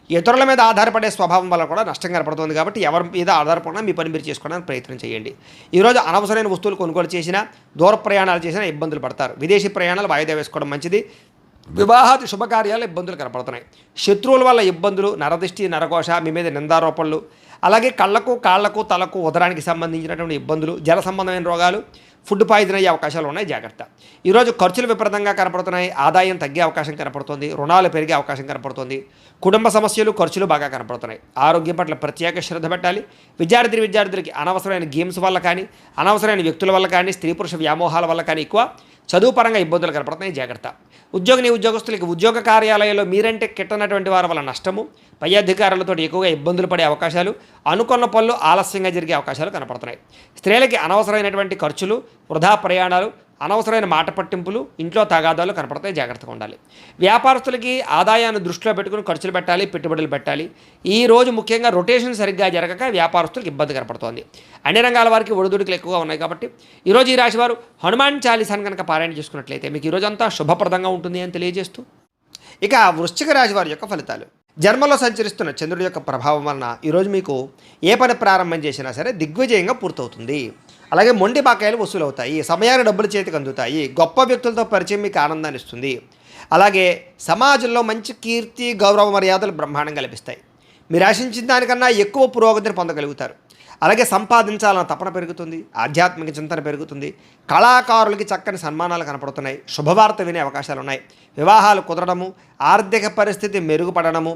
ఇతరుల మీద ఆధారపడే స్వభావం వల్ల కూడా నష్టం కనపడుతుంది. కాబట్టి ఎవరి మీద ఆధారపడినా మీ పని మీరు చేసుకోవడానికి ప్రయత్నం చేయండి. ఈరోజు అనవసరమైన వస్తువులు కొనుగోలు చేసినా, దూర ప్రయాణాలు చేసినా ఇబ్బందులు పడతారు. విదేశీ ప్రయాణాలు వాయిదా వేసుకోవడం మంచిది. వివాహాది శుభకార్యాలు ఇబ్బందులు కనపడుతున్నాయి. శత్రువుల వల్ల ఇబ్బందులు, నరదిష్టి, నరఘోష, మీ మీద నిందారోపణలు, అలాగే కళ్ళకు, కాళ్లకు, తలకు, ఉదరానికి సంబంధించినటువంటి ఇబ్బందులు, జల సంబంధమైన రోగాలు, ఫుడ్ పాయిజన్ అయ్యే అవకాశాలు ఉన్నాయి. జాగ్రత్త. ఈరోజు ఖర్చులు విపరీతంగా కనపడుతున్నాయి. ఆదాయం తగ్గే అవకాశం కనపడుతుంది. రుణాలు పెరిగే అవకాశం కనపడుతుంది. కుటుంబ సమస్యలు, ఖర్చులు బాగా కనపడుతున్నాయి. ఆరోగ్యం పట్ల ప్రత్యేక శ్రద్ధ పెట్టాలి. విద్యార్థులకి అనవసరమైన గేమ్స్ వల్ల కానీ, అనవసరమైన వ్యక్తుల వల్ల కానీ, స్త్రీ పురుష వ్యామోహాల వల్ల కానీ ఎక్కువ చదువు పరంగా ఇబ్బందులు కనపడుతున్నాయి. జాగ్రత్త. ఉద్యోగస్తులకి ఉద్యోగ కార్యాలయంలో మీరంటే కిట్టనటువంటి వారి వల్ల నష్టము, పై అధికారులతో ఎక్కువగా ఇబ్బందులు పడే అవకాశాలు, అనుకున్న పనులు ఆలస్యంగా జరిగే అవకాశాలు కనపడుతున్నాయి. స్త్రీలకి అనవసరమైనటువంటి ఖర్చులు, వృధా ప్రయాణాలు, అనవసరమైన మాట పట్టింపులు, ఇంట్లో తగాదాలు కనపడతాయి. జాగ్రత్తగా ఉండాలి. వ్యాపారస్తులకి ఆదాయాన్ని దృష్టిలో పెట్టుకుని ఖర్చులు పెట్టాలి, పెట్టుబడులు పెట్టాలి. ఈ రోజు ముఖ్యంగా రొటేషన్ సరిగ్గా జరగక వ్యాపారస్తులకు ఇబ్బంది కనపడుతోంది. అన్ని రంగాల వారికి ఒడిదుడుకులు ఎక్కువగా ఉన్నాయి. కాబట్టి ఈరోజు ఈ రాశి వారు హనుమాన్ చాలీసాను కనుక పారాయణ చేసుకున్నట్లయితే మీకు ఈరోజంతా శుభప్రదంగా ఉంటుంది అని తెలియజేస్తూ, ఇక వృశ్చిక రాశి వారి యొక్క ఫలితాలు. జన్మలో సంచరిస్తున్న చంద్రుడి యొక్క ప్రభావం వలన ఈరోజు మీకు ఏ పని ప్రారంభం చేసినా సరే దిగ్విజయంగా పూర్తవుతుంది. అలాగే మొండి బాకాయలు వసూలు అవుతాయి. సమయాన్ని డబ్బులు చేతికి అందుతాయి. గొప్ప వ్యక్తులతో పరిచయం మీకు ఆనందాన్ని ఇస్తుంది. అలాగే సమాజంలో మంచి కీర్తి, గౌరవ మర్యాదలు బ్రహ్మాండంగా లభిస్తాయి. మీరు ఆశించిన దానికన్నా ఎక్కువ పురోగతిని పొందగలుగుతారు. అలాగే సంపాదించాలన్న తపన పెరుగుతుంది. ఆధ్యాత్మిక చింతన పెరుగుతుంది. కళాకారులకి చక్కని సన్మానాలు కనపడుతున్నాయి. శుభవార్త వినే అవకాశాలు ఉన్నాయి. వివాహాలు కుదరడము, ఆర్థిక పరిస్థితి మెరుగుపడడము,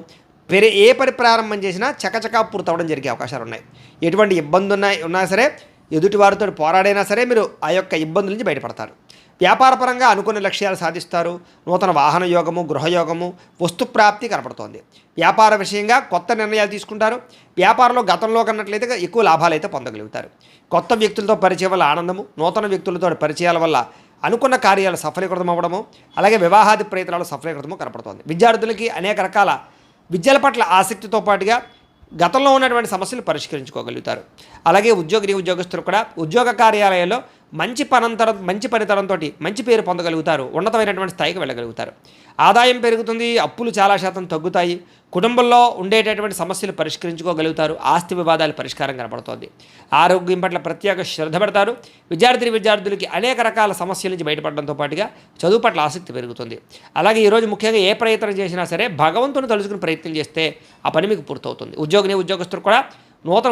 ఏ పని ప్రారంభం చేసినా చకచకా పూర్తవడం జరిగే అవకాశాలు ఉన్నాయి. ఎటువంటి ఇబ్బంది ఉన్నా సరే, ఎదుటివారితో పోరాడైనా సరే మీరు ఆ యొక్క ఇబ్బందుల నుంచి బయటపడతారు. వ్యాపారపరంగా అనుకున్న లక్ష్యాలు సాధిస్తారు. నూతన వాహన యోగము, గృహయోగము, వస్తుప్రాప్తి కనపడుతోంది. వ్యాపార విషయంగా కొత్త నిర్ణయాలు తీసుకుంటారు. వ్యాపారంలో గతంలో కన్నట్లయితే ఎక్కువ లాభాలు అయితే పొందగలుగుతారు. కొత్త వ్యక్తులతో పరిచయం వల్ల ఆనందము, నూతన వ్యక్తులతో పరిచయాల వల్ల అనుకున్న కార్యాలు సఫలీకృతం అవ్వడము, అలాగే వివాహాది ప్రయత్నాలు సఫలీకృతము కనపడుతోంది. విద్యార్థులకి అనేక రకాల విద్యల పట్ల ఆసక్తితో పాటుగా గతంలో ఉన్నటువంటి సమస్యలు పరిష్కరించుకోగలుగుతారు. అలాగే ఉద్యోగస్తులు కూడా ఉద్యోగ కార్యాలయాల్లో మంచి పనితనంతో మంచి పేరు పొందగలుగుతారు. ఉన్నతమైనటువంటి స్థాయికి వెళ్ళగలుగుతారు. ఆదాయం పెరుగుతుంది. అప్పులు చాలా శాతం తగ్గుతాయి. కుటుంబంలో ఉండేటటువంటి సమస్యలు పరిష్కరించుకోగలుగుతారు. ఆస్తి వివాదాలు పరిష్కారం కనపడుతోంది. ఆరోగ్యం పట్ల ప్రత్యేక శ్రద్ధ పెడతారు. విద్యార్థులకి అనేక రకాల సమస్యల నుంచి బయటపడడంతో పాటుగా చదువు పట్ల ఆసక్తి పెరుగుతుంది. అలాగే ఈరోజు ముఖ్యంగా ఏ ప్రయత్నం చేసినా సరే భగవంతుని తలుచుకుని ప్రయత్నం చేస్తే ఆ పని మీకు పూర్తవుతుంది. ఉద్యోగస్తులు కూడా నూతన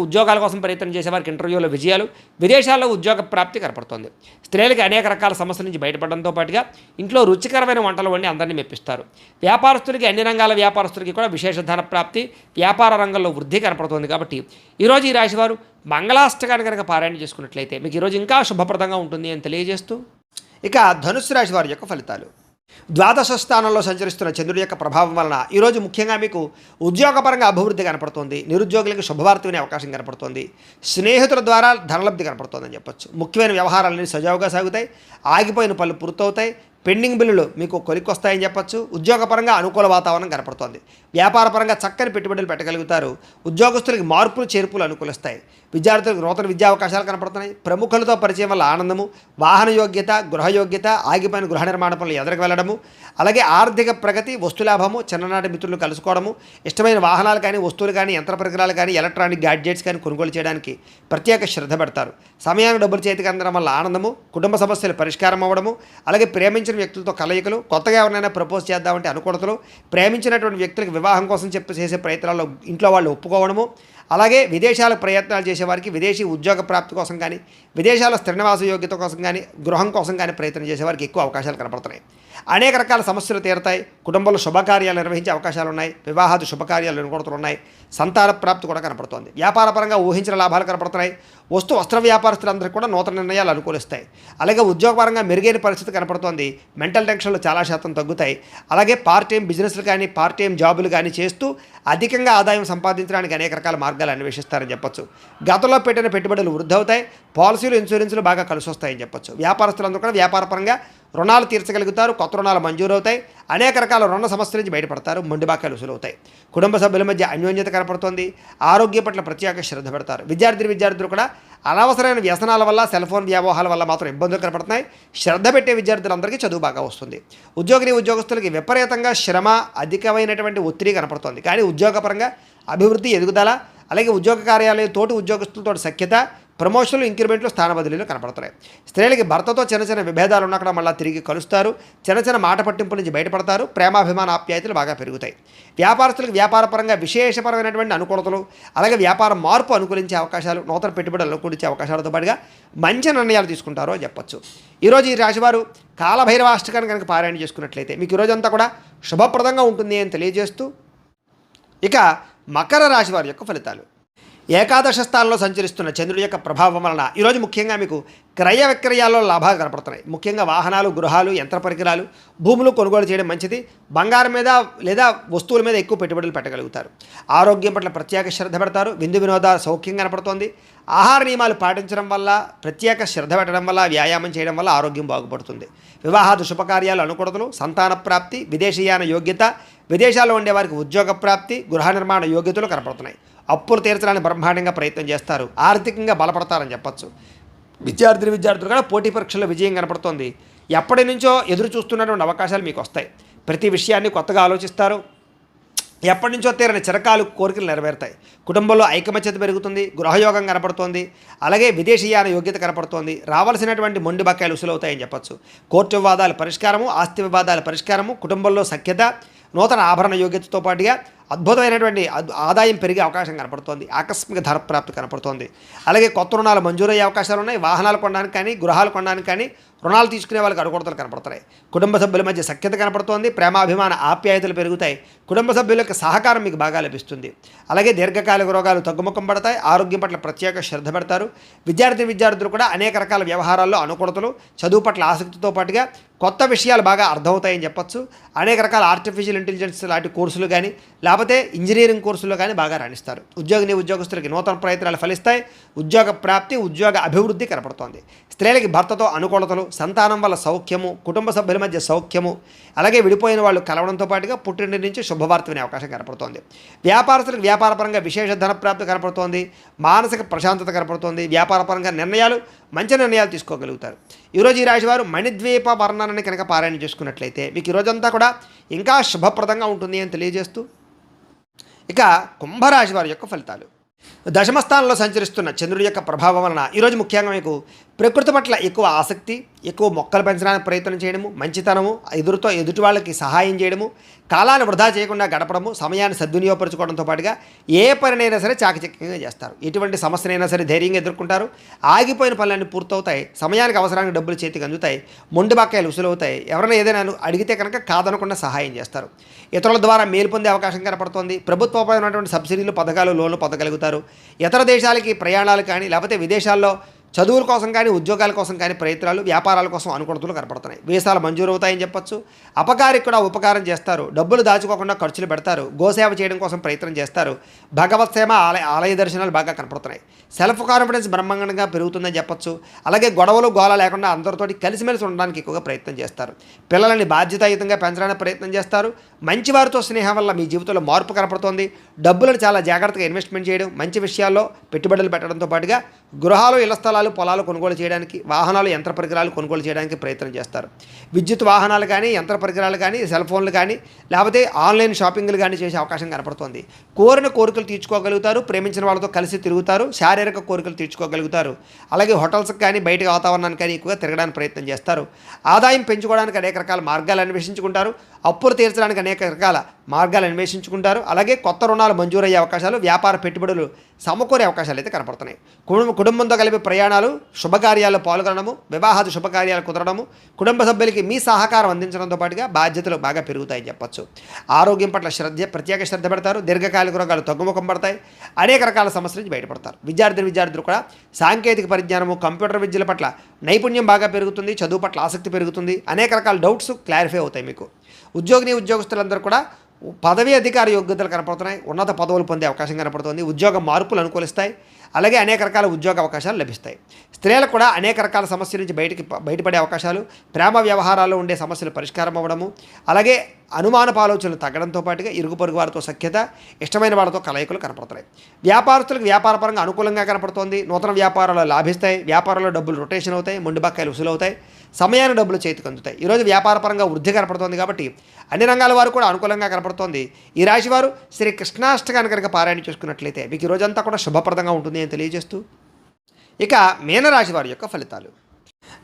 ఉద్యోగాల కోసం ప్రయత్నం చేసేవారికి ఇంటర్వ్యూలో విజయాలు, విదేశాల్లో ఉద్యోగ ప్రాప్తి కనపడుతోంది. స్త్రీలకి అనేక రకాల సమస్యల నుంచి బయటపడడంతో పాటుగా ఇంట్లో రుచికరమైన వంటలు వండి అందరినీ మెప్పిస్తారు. వ్యాపారస్తులకి అన్ని రంగాల వ్యాపారస్తులకి కూడా విశేష ధన ప్రాప్తి, వ్యాపార రంగంలో వృద్ధి కనపడుతోంది. కాబట్టి ఈరోజు ఈ రాశివారు మంగళాష్టకాన్ని కనుక పారాయణ చేసుకున్నట్లయితే మీకు ఈరోజు ఇంకా శుభప్రదంగా ఉంటుంది అని తెలియజేస్తూ, ఇక ధనుస్సు రాశి వారి యొక్క ఫలితాలు. ద్వాదశ స్థానంలో సంచరిస్తున్న చంద్రుడి యొక్క ప్రభావం వలన ఈరోజు ముఖ్యంగా మీకు ఉద్యోగపరంగా అభివృద్ధి కనపడుతుంది. నిరుద్యోగులకు శుభవార్త వినే అవకాశం కనపడుతుంది. స్నేహితుల ద్వారా ధనలబ్ధి కనపడుతుందని చెప్పొచ్చు. ముఖ్యమైన వ్యవహారాలన్నీ సజావుగా సాగుతాయి. ఆగిపోయిన పనులు పూర్తవుతాయి. పెండింగ్ బిల్లులు మీకు కొలిక్కొస్తాయని చెప్పొచ్చు. ఉద్యోగపరంగా అనుకూల వాతావరణం కనపడుతోంది. వ్యాపారపరంగా చక్కని పెట్టుబడులు పెట్టగలుగుతారు. ఉద్యోగస్తులకి మార్పులు చేర్పులు అనుకూలిస్తాయి. విద్యార్థులకు నూతన విద్యా అవకాశాలు కనపడుతున్నాయి. ప్రముఖులతో పరిచయం వల్ల ఆనందము, వాహన యోగ్యత, గృహ యోగ్యత, ఆగిపోయిన గృహ నిర్మాణ పనులు ఎదురుకు వెళ్ళడము, అలాగే ఆర్థిక ప్రగతి, వస్తులాభము, చిన్ననాటి మిత్రులు కలుసుకోవడము, ఇష్టమైన వాహనాలు కానీ, వస్తువులు కానీ, యంత్ర పరికరాలు కానీ, ఎలక్ట్రానిక్ గ్యాడ్జెట్స్ కానీ కొనుగోలు చేయడానికి ప్రత్యేక శ్రద్ధ పెడతారు. సమయానికి డబ్బులు చేతికి అందడం వల్ల ఆనందము, కుటుంబ సమస్యలు పరిష్కారం అవ్వడము, అలాగే ప్రేమించిన వ్యక్తులతో కలయికలు, కొత్తగా ఎవరినైనా ప్రపోజ్ చేద్దామంటే అనుకూలతలు, ప్రేమించినటువంటి వ్యక్తులకు వివాహం కోసం చేసే ప్రయత్నాల్లో ఇంట్లో వాళ్ళు ఒప్పుకోవడము, అలాగే విదేశాలకు ప్రయత్నాలు చేసేవారికి విదేశీ ఉద్యోగ ప్రాప్తి కోసం కానీ, విదేశాల స్థిర నివాస యోగ్యత కోసం కానీ, గృహం కోసం కానీ ప్రయత్నం చేసేవారికి ఎక్కువ అవకాశాలు కనపడుతున్నాయి. అనేక రకాల సమస్యలు తీరుతాయి. కుటుంబంలో శుభకార్యాలు నిర్వహించే అవకాశాలు ఉన్నాయి. వివాహాది శుభకార్యాలు అనుకూలతలు ఉన్నాయి. సంతాన ప్రాప్తి కూడా కనపడుతోంది. వ్యాపారపరంగా ఊహించిన లాభాలు కనపడుతున్నాయి. వస్త్ర వ్యాపారస్తులందరికీ కూడా నూతన నిర్ణయాలు అనుకూలిస్తాయి. అలాగే ఉద్యోగపరంగా మెరుగైన పరిస్థితి కనపడుతోంది. మెంటల్ టెన్షన్లు చాలా శాతం తగ్గుతాయి. అలాగే పార్ట్ టైం బిజినెస్లు కానీ, పార్ట్ టైం జాబులు కానీ చేస్తూ అధికంగా ఆదాయం సంపాదించడానికి అనేక రకాల మార్గాలు అన్వేషిస్తారని చెప్పొచ్చు. గతంలో పెట్టిన పెట్టుబడులు వృద్ధి అవుతాయి. పాలసీలు, ఇన్సూరెన్సులు బాగా కలిసి వస్తాయని చెప్పొచ్చు. వ్యాపారస్తులందరూ కూడా వ్యాపారపరంగా రుణాలు తీర్చగలుగుతారు. కొత్త రుణాలు మంజూరవుతాయి. అనేక రకాల రుణ సమస్యల నుంచి బయటపడతారు. మొండి బాకాలు వసూలవుతాయి. కుటుంబ సభ్యుల మధ్య అన్యోన్యత కనపడుతోంది. ఆరోగ్య పట్ల ప్రత్యేక శ్రద్ధ పెడతారు. విద్యార్థులు కూడా అనవసరమైన వ్యసనాల వల్ల, సెల్ ఫోన్ వ్యామోహాల వల్ల మాత్రం ఇబ్బందులు కనపడుతున్నాయి. శ్రద్ధ పెట్టే విద్యార్థులందరికీ చదువు బాగా వస్తుంది. ఉద్యోగస్తులకి విపరీతంగా శ్రమ, అధికమైనటువంటి ఒత్తిడి కనపడుతోంది. కానీ ఉద్యోగపరంగా అభివృద్ధి, ఎదుగుదల, అలాగే ఉద్యోగ కార్యాలయం తోటి ఉద్యోగస్తులతో సఖ్యత, ప్రమోషన్లు, ఇంక్రిమెంట్లు, స్థాన బదిలీలు కనపడుతున్నాయి. స్త్రీలకి భర్తతో చిన్న విభేదాలు ఉన్నక్కడ మళ్ళీ తిరిగి కలుస్తారు. చిన్న మాట పట్టింపుల నుంచి బయటపడతారు. ప్రేమాభిమాన ఆప్యాయతలు బాగా పెరుగుతాయి. వ్యాపారస్తులకు వ్యాపారపరంగా విశేషపరమైనటువంటి అనుకూలతలు, అలాగే వ్యాపార మార్పు అనుకూలించే అవకాశాలు, నూతన పెట్టుబడులు అనుకూలించే అవకాశాలతో పాటుగా మంచి నిర్ణయాలు తీసుకుంటారో చెప్పొచ్చు. ఈరోజు ఈ రాశివారు కాలభైరవాష్టకాన్ని కనుక పారాయణ చేసుకున్నట్లయితే మీకు ఈరోజంతా కూడా శుభప్రదంగా ఉంటుంది అని తెలియజేస్తూ, ఇక మకర రాశి వారి యొక్క ఫలితాలు. ఏకాదశ స్థానంలో సంచరిస్తున్న చంద్రుడి యొక్క ప్రభావం వలన ఈరోజు ముఖ్యంగా మీకు క్రయ విక్రయాల్లో లాభాలు కనపడుతున్నాయి. ముఖ్యంగా వాహనాలు, గృహాలు, యంత్ర పరికరాలు, భూములు కొనుగోలు చేయడం మంచిది. బంగారం మీద లేదా వస్తువుల మీద ఎక్కువ పెట్టుబడులు పెట్టగలుగుతారు. ఆరోగ్యం పట్ల ప్రత్యేక శ్రద్ధ పెడతారు. విందు వినోదాలు సౌఖ్యం కనపడుతోంది. ఆహార నియమాలు పాటించడం వల్ల, ప్రత్యేక శ్రద్ధ పెట్టడం వల్ల, వ్యాయామం చేయడం వల్ల ఆరోగ్యం బాగుపడుతుంది. వివాహాది శుభకార్యాలు అనుకూలతలు, సంతాన ప్రాప్తి, విదేశీయాన యోగ్యత, విదేశాల్లో ఉండే వారికి ఉద్యోగ ప్రాప్తి, గృహ నిర్మాణ యోగ్యతలు కనపడుతున్నాయి. అప్పులు తీర్చడానికి బ్రహ్మాండంగా ప్రయత్నం చేస్తారు. ఆర్థికంగా బలపడతారని చెప్పచ్చు. విద్యార్థులు కూడా పోటీ పరీక్షల్లో విజయం కనపడుతోంది. ఎప్పటి నుంచో ఎదురు చూస్తున్నటువంటి అవకాశాలు మీకు వస్తాయి. ప్రతి విషయాన్ని కొత్తగా ఆలోచిస్తారు. ఎప్పటి నుంచో తీరని చిరకాలు కోరికలు నెరవేరుతాయి. కుటుంబంలో ఐకమత్యత పెరుగుతుంది. గృహయోగం కనపడుతోంది. అలాగే విదేశీయాన యోగ్యత కనపడుతోంది. రావాల్సినటువంటి మొండి బకాయిలు వసూలవుతాయని చెప్పచ్చు. కోర్టు వివాదాల పరిష్కారము, ఆస్తి వివాదాల పరిష్కారము, కుటుంబంలో సఖ్యత, నూతన ఆభరణ యోగ్యతతో పాటుగా అద్భుతమైనటువంటి ఆదాయం పెరిగే అవకాశం కనపడుతోంది. ఆకస్మిక ధర ప్రాప్తి కనపడుతోంది. అలాగే కొత్త రుణాలు మంజూరయ్యే అవకాశాలు ఉన్నాయి. వాహనాలు కొనడానికి కానీ, గృహాలు కొనడానికి కానీ, రుణాలు తీసుకునే వాళ్ళకి అనుకూలతలు కనపడుతున్నాయి. కుటుంబ సభ్యుల మధ్య సఖ్యత కనపడుతోంది. ప్రేమాభిమాన ఆప్యాయతలు పెరుగుతాయి. కుటుంబ సభ్యుల యొక్క సహకారం మీకు బాగా లభిస్తుంది. అలాగే దీర్ఘకాలిక రోగాలు తగ్గుముఖం పడతాయి. ఆరోగ్యం పట్ల ప్రత్యేక శ్రద్ధ పెడతారు. విద్యార్థులు కూడా అనేక రకాల వ్యవహారాల్లో అనుకూలతలు, చదువు పట్ల ఆసక్తితో పాటుగా కొత్త విషయాలు బాగా అర్థమవుతాయని చెప్పచ్చు. అనేక రకాల ఆర్టిఫిషియల్ ఇంటెలిజెన్స్ లాంటి కోర్సులు కానీ, లేకపోతే ఇంజనీరింగ్ కోర్సుల్లో కానీ బాగా రాణిస్తారు. ఉద్యోగస్తులకి నూతన ప్రయత్నాలు ఫలిస్తాయి. ఉద్యోగ ప్రాప్తి, ఉద్యోగ అభివృద్ధి కనపడుతోంది. స్త్రీలకి భర్తతో అనుకూలతలు, సంతానం వల్ల సౌఖ్యము, కుటుంబ సభ్యుల మధ్య సౌఖ్యము, అలాగే విడిపోయిన వాళ్ళు కలవడంతో పాటుగా పుట్టింటి నుంచి శుభవార్త వినే అవకాశం కనపడుతోంది. వ్యాపారస్తులకు వ్యాపారపరంగా విశేష ధన ప్రాప్తి కనపడుతోంది. మానసిక ప్రశాంతత కనపడుతోంది. వ్యాపారపరంగా మంచి నిర్ణయాలు తీసుకోగలుగుతారు. ఈరోజు ఈ రాశివారు మణిద్వీప వర్ణనని కనుక పారాయణ చేసుకున్నట్లయితే మీకు ఈరోజంతా కూడా ఇంకా శుభప్రదంగా ఉంటుంది అని తెలియజేస్తూ, ఇక కుంభరాశి వారి యొక్క ఫలితాలు. దశమస్థానంలో సంచరిస్తున్న చంద్రుడి యొక్క ప్రభావం వలన ఈరోజు ముఖ్యంగా మీకు ప్రకృతి పట్ల ఎక్కువ ఆసక్తి, ఎక్కువ మొక్కలు పెంచడానికి ప్రయత్నం చేయడము, మంచితనము, ఎదుటి వాళ్ళకి సహాయం చేయడము, కాలాన్ని వృధా చేయకుండా గడపడము, సమయాన్ని సద్వినియోగపరచుకోవడంతో పాటుగా ఏ పనినైనా సరే చాకచక్యంగా చేస్తారు. ఎటువంటి సమస్యనైనా సరే ధైర్యంగా ఎదుర్కొంటారు. ఆగిపోయిన పనులన్నీ పూర్తవుతాయి. సమయానికి అవసరానికి డబ్బులు చేతికి అందుతాయి. మొండి బకాయిలు వసూలవుతాయి. ఎవరైనా ఏదైనా అడిగితే కనుక కాదనకుండా సహాయం చేస్తారు. ఇతరుల ద్వారా మేలు పొందే అవకాశం కనపడుతోంది. ప్రభుత్వమైనటువంటి సబ్సిడీలు, పథకాలు, లోన్లు పొందగలుగుతారు. ఇతర దేశాలకి ప్రయాణాలు కానీ, లేకపోతే విదేశాల్లో చదువుల కోసం కానీ ఉద్యోగాల కోసం కానీ ప్రయత్నాలు, వ్యాపారాల కోసం అనుకూలతలు కనపడుతున్నాయి. వీసాలు మంజూరు అవుతాయని చెప్పొచ్చు. అపకారికి కూడా ఉపకారం చేస్తారు. డబ్బులు దాచుకోకుండా ఖర్చులు పెడతారు. గోసేవ చేయడం కోసం ప్రయత్నం చేస్తారు. భగవత్ సేవ, ఆలయ దర్శనాలు బాగా కనపడుతున్నాయి. సెల్ఫ్ కాన్ఫిడెన్స్ బ్రహ్మాండంగా పెరుగుతుందని చెప్పొచ్చు. అలాగే గొడవలు గోల లేకుండా అందరితోటి కలిసిమెలిసి ఉండడానికి ఎక్కువగా ప్రయత్నం చేస్తారు. పిల్లల్ని బాధ్యతాయుతంగా పెంచడానికి ప్రయత్నం చేస్తారు. మంచి వారితో స్నేహం వల్ల మీ జీవితంలో మార్పు కనపడుతోంది. డబ్బులను చాలా జాగ్రత్తగా ఇన్వెస్ట్మెంట్ చేయడం, మంచి విషయాల్లో పెట్టుబడులు పెట్టడంతో పాటుగా గృహాలు, ఇళ్ల స్థలాలు, పొలాలు కొనుగోలు చేయడానికి, వాహనాలు, యంత్ర పరికరాలు కొనుగోలు చేయడానికి ప్రయత్నం చేస్తారు. విద్యుత్ వాహనాలు కానీ, యంత్ర పరికరాలు కానీ, సెల్ ఫోన్లు కానీ, లేకపోతే ఆన్లైన్ షాపింగ్లు కానీ చేసే అవకాశం కనపడుతోంది. కోరిన కోరికలు తీర్చుకోగలుగుతారు. ప్రేమించిన వాళ్ళతో కలిసి తిరుగుతారు. శారీరక కోరికలు తీర్చుకోగలుగుతారు. అలాగే హోటల్స్కి కానీ, బయట వాతావరణానికి కానీ ఎక్కువగా తిరగడానికి ప్రయత్నం చేస్తారు. ఆదాయం పెంచుకోవడానికి అనేక రకాల మార్గాలు అన్వేషించుకుంటారు. అప్పులు తీర్చడానికి అనేక రకాల మార్గాలు అన్వేషించుకుంటారు. అలాగే కొత్త రుణాలు మంజూరయ్యే అవకాశాలు, వ్యాపార పెట్టుబడులు సమకూరే అవకాశాలు అయితే కనపడుతున్నాయి. కుటుంబంతో కలిపి ప్రయాణాలు, శుభకార్యాల్లో పాల్గొనడము, వివాహాది శుభకార్యాలు కుదరడము, కుటుంబ సభ్యులకి మీ సహకారం అందించడంతో పాటుగా బాధ్యతలు బాగా పెరుగుతాయని చెప్పొచ్చు. ఆరోగ్యం పట్ల ప్రత్యేక శ్రద్ధ పెడతారు. దీర్ఘకాలిక రోగాలు తగ్గుముఖం పడతాయి. అనేక రకాల సమస్యల నుంచి బయటపడతారు. విద్యార్థులు కూడా సాంకేతిక పరిజ్ఞానము, కంప్యూటర్ విద్యల పట్ల నైపుణ్యం బాగా పెరుగుతుంది. చదువు పట్ల ఆసక్తి పెరుగుతుంది. అనేక రకాల డౌట్స్ క్లారిఫై అవుతాయి మీకు. ఉద్యోగస్తులందరూ కూడా పదవీ అధికార యోగ్యతలు కనపడుతున్నాయి. ఉన్నత పదవులు పొందే అవకాశం కనపడుతుంది. ఉద్యోగ మార్పులు అనుకూలిస్తాయి. అలాగే అనేక రకాల ఉద్యోగ అవకాశాలు లభిస్తాయి. స్త్రీలకు కూడా అనేక రకాల సమస్యల నుంచి బయటపడే అవకాశాలు, ప్రేమ వ్యవహారాల్లో ఉండే సమస్యలు పరిష్కారం అవ్వడము, అలాగే అనుమానపు ఆలోచనలు తగ్గడంతో పాటుగా ఇరుగు పొరుగు వారితో సఖ్యత, ఇష్టమైన వాళ్ళతో కలయికలు కనపడుతున్నాయి. వ్యాపారస్తులకు వ్యాపారపరంగా అనుకూలంగా కనపడుతోంది. నూతన వ్యాపారాలు లాభిస్తాయి. వ్యాపారంలో డబ్బులు రొటేషన్ అవుతాయి. మొండి బకాయిలు వసూలవుతాయి. సమయాన్ని డబ్బులు చేతికి అందుతాయి. ఈరోజు వ్యాపారపరంగా వృద్ధి కనపడుతోంది కాబట్టి అన్ని రంగాల వారు కూడా అనుకూలంగా కనపడుతోంది. ఈ రాశివారు శ్రీ కృష్ణాష్టకాన్ని కనుక పారాయణ చేసుకున్నట్లయితే మీకు ఈ రోజంతా కూడా శుభప్రదంగా ఉంటుంది అని తెలియజేస్తూ, ఇక మీనరాశి వారి యొక్క ఫలితాలు.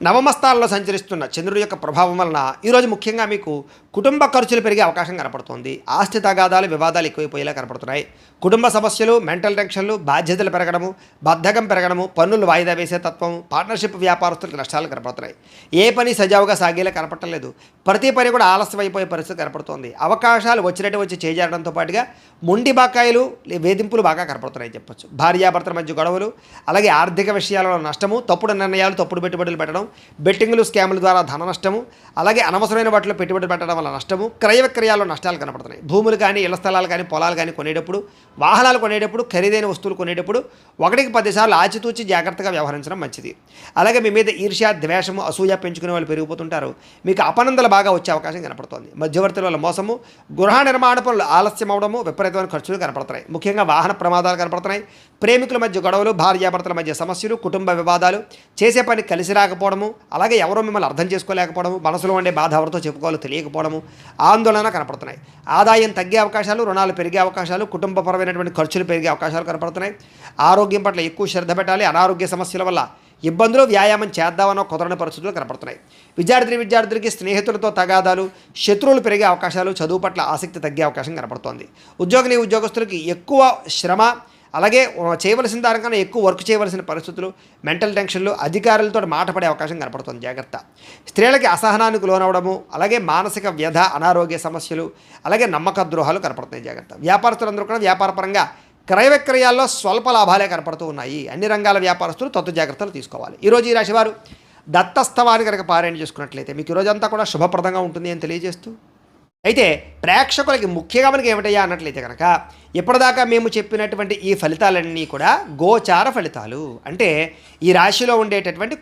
నవమస్థానంలో సంచరిస్తున్న చంద్రుడి యొక్క ప్రభావం వలన ఈరోజు ముఖ్యంగా మీకు కుటుంబ ఖర్చులు పెరిగే అవకాశం కనపడుతుంది. ఆస్తి తగాదాలు, వివాదాలు ఎక్కువైపోయేలా కనపడుతున్నాయి. కుటుంబ సమస్యలు, మెంటల్ టెన్షన్లు, బాధ్యతలు పెరగడము, బద్ధకం పెరగడము, పన్నులు వాయిదా వేసే తత్వం, పార్ట్నర్షిప్ వ్యాపారస్తులకు నష్టాలు కనపడుతున్నాయి. ఏ పని సజావుగా సాగేలా కనపడలేదు. ప్రతి పని కూడా ఆలస్యం అయిపోయే పరిస్థితి కనపడుతోంది. అవకాశాలు వచ్చినట్టు వచ్చి చేజారడంతో పాటుగా మొండి బకాయిలు, వేధింపులు బాగా కనపడుతున్నాయని చెప్పొచ్చు. భార్యాభర్తల మధ్య గొడవలు, అలాగే ఆర్థిక విషయాలలో నష్టము, తప్పుడు నిర్ణయాలు, తప్పుడు పెట్టుబడులు పెట్టడం, బెట్టింగ్లు, స్కాముల ద్వారా ధన నష్టము, అలాగే అనవసరమైన వాటిలో పెట్టుబడి పెట్టడం వల్ల నష్టము, క్రయ విక్రయాల్లో నష్టాలు కనపడుతున్నాయి. భూములు కానీ, ఇళ్ల స్థలాలు కానీ, పొలాలు కానీ కొనేటప్పుడు, వాహనాలు కొనేటప్పుడు, ఖరీదైన వస్తువులు కొనేటప్పుడు 1కి 10 సార్లు ఆచితూచి జాగ్రత్తగా వ్యవహరించడం మంచిది. అలాగే మీ మీద ఈర్ష్య, ద్వేషము, అసూయ పెంచుకునే వాళ్ళు పెరిగిపోతుంటారు. మీకు అపనందలు బాగా వచ్చే అవకాశం కనపడుతోంది. మధ్యవర్తుల వల్ల మోసము, గృహ నిర్మాణ పనులు ఆలస్యం అవడము, విపరీతమైన ఖర్చులు కనపడుతున్నాయి. ముఖ్యంగా వాహన ప్రమాదాలు కనపడుతున్నాయి. ప్రేమికుల మధ్య గొడవలు, భార్యాభర్తల మధ్య సమస్యలు, కుటుంబ వివాదాలు, చేసే పని కలిసి రాకపోవడము, అలాగే ఎవరో మిమ్మల్ని అర్థం చేసుకోలేకపోవడము, మనసులో ఉండే బాధ ఎవరితో చెప్పుకోవాలో తెలియకపోవడము, ఆందోళన కనపడుతున్నాయి. ఆదాయం తగ్గే అవకాశాలు, రుణాలు పెరిగే అవకాశాలు, కుటుంబపరమైనటువంటి ఖర్చులు పెరిగే అవకాశాలు కనపడుతున్నాయి. ఆరోగ్యం పట్ల ఎక్కువ శ్రద్ధ పెట్టాలి. అనారోగ్య సమస్యల వల్ల ఇబ్బందులు, వ్యాయామం చేద్దామన్న కుదరని పరిస్థితులు కనపడుతున్నాయి. విద్యార్థులకి స్నేహితులతో తగాదాలు, శత్రువులు పెరిగే అవకాశాలు, చదువు పట్ల ఆసక్తి తగ్గే అవకాశం కనపడుతోంది. ఉద్యోగస్తులకి ఎక్కువ శ్రమ, అలాగే చేయవలసిన దానికన్నా ఎక్కువ వర్క్ చేయవలసిన పరిస్థితులు, మెంటల్ టెన్షన్లు, అధికారులతో మాట పడే అవకాశం కనపడుతుంది. జాగ్రత్త. స్త్రీలకి అసహనానికి లోనవడము, అలాగే మానసిక వ్యధ, అనారోగ్య సమస్యలు, అలాగే నమ్మక ద్రోహాలు కనపడుతున్నాయి. జాగ్రత్త. వ్యాపారస్తులందరూ కూడా వ్యాపారపరంగా క్రయ విక్రయాల్లో స్వల్ప లాభాలే కనపడుతూ ఉన్నాయి. అన్ని రంగాల వ్యాపారస్తులు తత్వ జాగ్రత్తలు తీసుకోవాలి. ఈరోజు ఈ రాశివారు దత్తస్తవాన్ని కనుక పారాయణ చేసుకున్నట్లయితే మీకు ఈరోజంతా కూడా శుభప్రదంగా ఉంటుంది అని తెలియజేస్తూ, అయితే ప్రేక్షకులకి ముఖ్యంగా మనకి ఏమిటయ్యా అన్నట్లయితే కనుక ఇప్పటిదాకా మేము చెప్పినటువంటి ఈ ఫలితాలన్నీ కూడా గోచార ఫలితాలు. అంటే ఈ రాశిలో ఉండేటటువంటి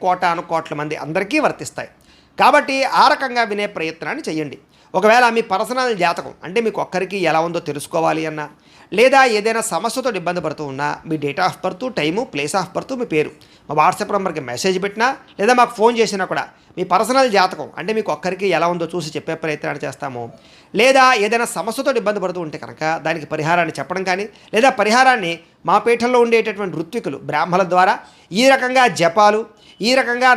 కోట్ల మంది అందరికీ వర్తిస్తాయి. కాబట్టి ఆ రకంగా వినే ప్రయత్నాన్ని చేయండి. ఒకవేళ మీ పర్సనల్ జాతకం అంటే మీకు ఒక్కరికి ఎలా ఉందో తెలుసుకోవాలి అన్నా, లేదా ఏదైనా సమస్యతో ఇబ్బంది పడుతూ ఉన్నా, మీ date of birth, time, place of birth, మీ పేరు మా వాట్సాప్ నెంబర్కి మెసేజ్ పెట్టినా, లేదా మాకు ఫోన్ చేసినా కూడా మీ పర్సనల్ జాతకం అంటే మీకు ఒక్కరికి ఎలా ఉందో చూసి చెప్పే ప్రయత్నాన్ని చేస్తాము. లేదా ఏదైనా సమస్యతో ఇబ్బంది పడుతూ ఉంటే కనుక దానికి పరిహారాన్ని చెప్పడం కానీ, లేదా పరిహారాన్ని మా పీఠంలో ఉండేటటువంటి ఋత్వికులు, బ్రాహ్మణుల ద్వారా ఈ రకంగా జపాలు, ఈ రకంగా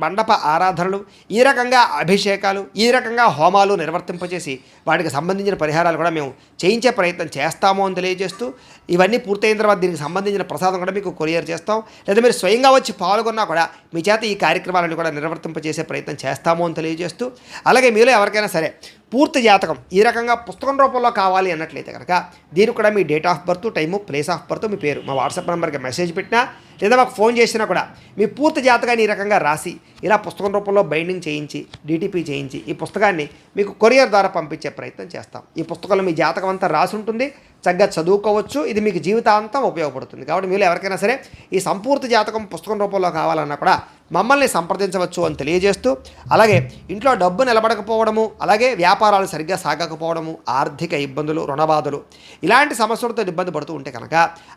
మండప ఆరాధనలు, ఈ రకంగా అభిషేకాలు, ఈ రకంగా హోమాలు నిర్వర్తింపజేసి వాటికి సంబంధించిన పరిహారాలు కూడా మేము చేయించే ప్రయత్నం చేస్తాము అని తెలియజేస్తూ, ఇవన్నీ పూర్తయిన తర్వాత దీనికి సంబంధించిన ప్రసాదం కూడా మీకు కొరియర్ చేస్తాం. లేదా మీరు స్వయంగా వచ్చి పాల్గొన్నా కూడా మీ చేత ఈ కార్యక్రమాలను కూడా నిర్వర్తింపజేసే ప్రయత్నం చేస్తాము అని తెలియజేస్తూ, అలాగే మీలో ఎవరికైనా సరే పూర్తి జాతకం ఈ రకంగా పుస్తకం రూపంలో కావాలి అన్నట్లయితే కనుక దీనికి కూడా మీ date of birth, time, place of birth, మీ పేరు మా వాట్సాప్ నెంబర్కి మెసేజ్ పెట్టినా లేదా మాకు ఫోన్ చేసినా కూడా మీ పూర్తి జాతకాన్ని ఈ రకంగా రాసి ఇలా పుస్తకం రూపంలో బైండింగ్ చేయించి డిటిపి చేయించి ఈ పుస్తకాన్ని మీకు కొరియర్ ద్వారా పంపించే ప్రయత్నం చేస్తాం. ఈ పుస్తకంలో మీ జాతకం అంతా రాసి ఉంటుంది, చక్కగా చదువుకోవచ్చు. ఇది మీకు జీవితాంతం ఉపయోగపడుతుంది. కాబట్టి మీరు ఎవరికైనా సరే ఈ సంపూర్తి జాతకం పుస్తకం రూపంలో కావాలన్నా కూడా మమ్మల్ని సంప్రదించవచ్చు అని తెలియజేస్తూ, అలాగే ఇంట్లో డబ్బు నిలబడకపోవడము, అలాగే వ్యాపారాలు సరిగ్గా సాగకపోవడము, ఆర్థిక ఇబ్బందులు, రుణబాధలు ఇలాంటి సమస్యలతో ఇబ్బంది పడుతూ ఉంటే కనుక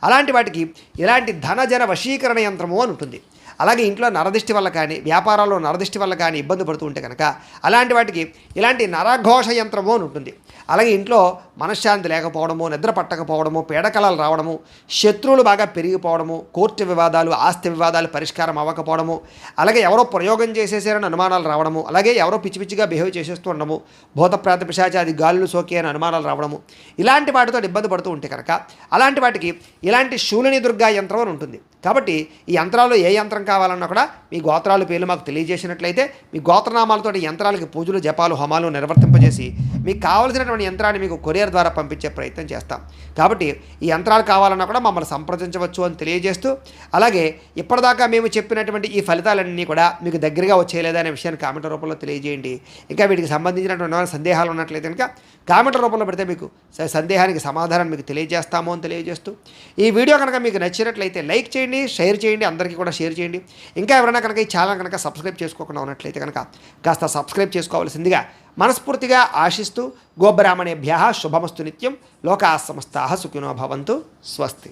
అలాంటి వాటికి ఇలాంటి ధనజన వశీకరణ యంత్రము అని ఉంటుంది. అలాగే ఇంట్లో నరదిష్టి వల్ల కానీ, వ్యాపారాల్లో నరదిష్టి వల్ల కానీ ఇబ్బంది పడుతూ ఉంటే కనుక అలాంటి వాటికి ఇలాంటి నరఘోష యంత్రము అని ఉంటుంది. అలాగే ఇంట్లో మనశ్శాంతి లేకపోవడము, నిద్ర పట్టకపోవడము, పీడకలలు రావడము, శత్రువులు బాగా పెరిగిపోవడము, కోర్టు వివాదాలు, ఆస్తి వివాదాలు పరిష్కారం అవ్వకపోవడము, అలాగే ఎవరో ప్రయోగం చేసేసారని అనుమానాలు రావడము, అలాగే ఎవరో పిచ్చి పిచ్చిగా బిహేవ్ చేసేస్తూ ఉండడము, భూత ప్రేత పిశాచాది గాలులు సోకే అని అనుమానాలు రావడము, ఇలాంటి వాటితో ఇబ్బంది పడుతూ ఉంటే కనుక అలాంటి వాటికి ఇలాంటి శూలిని దుర్గా యంత్రం అని ఉంటుంది. కాబట్టి ఈ యంత్రాలు ఏ యంత్రం కావాలన్నా కూడా మీ గోత్రాల పేర్లు మాకు తెలియజేసినట్లయితే మీ గోత్రనామాలతో యంత్రాలకి పూజలు, జపాలు, హోమాలు నిర్వర్తింపజేసి మీకు కావలసినటువంటి యంత్రాన్ని మీకు కొరియర్ ద్వారా పంపించే ప్రయత్నం చేస్తాం. కాబట్టి ఈ యంత్రాలు కావాలన్నా కూడా మమ్మల్ని సంప్రదించవచ్చు అని తెలియజేస్తూ, అలాగే ఇప్పటిదాకా మేము చెప్పినటువంటి ఈ ఫలితాలన్నీ కూడా మీకు దగ్గరగా వచ్చేయలేదా అనే విషయాన్ని కామెంట్ రూపంలో తెలియజేయండి. ఇంకా వీటికి సంబంధించినటువంటి సందేహాలు ఉన్నట్లయితే కనుక కామెంట్ రూపంలో పెడితే మీకు సందేహానికి సమాధానం మీకు తెలియజేస్తాము అని తెలియజేస్తూ, ఈ వీడియో కనుక మీకు నచ్చినట్లయితే లైక్ చేయండి, షేర్ చేయండి, అందరికీ కూడా షేర్ చేయండి. ఇంకా ఎవరైనా కనుక ఈ ఛానల్ కనుక సబ్స్క్రైబ్ చేసుకోకుండా ఉన్నట్లయితే కనుక కాస్త సబ్స్క్రైబ్ చేసుకోవాల్సిందిగా మనస్ఫూర్తిగా ఆశిస్తూ, గోబ్రాహ్మణేభ్యః శుభమస్తు నిత్యం, లోకాః సమస్తాః సుఖినో భవంతు. స్వస్తి.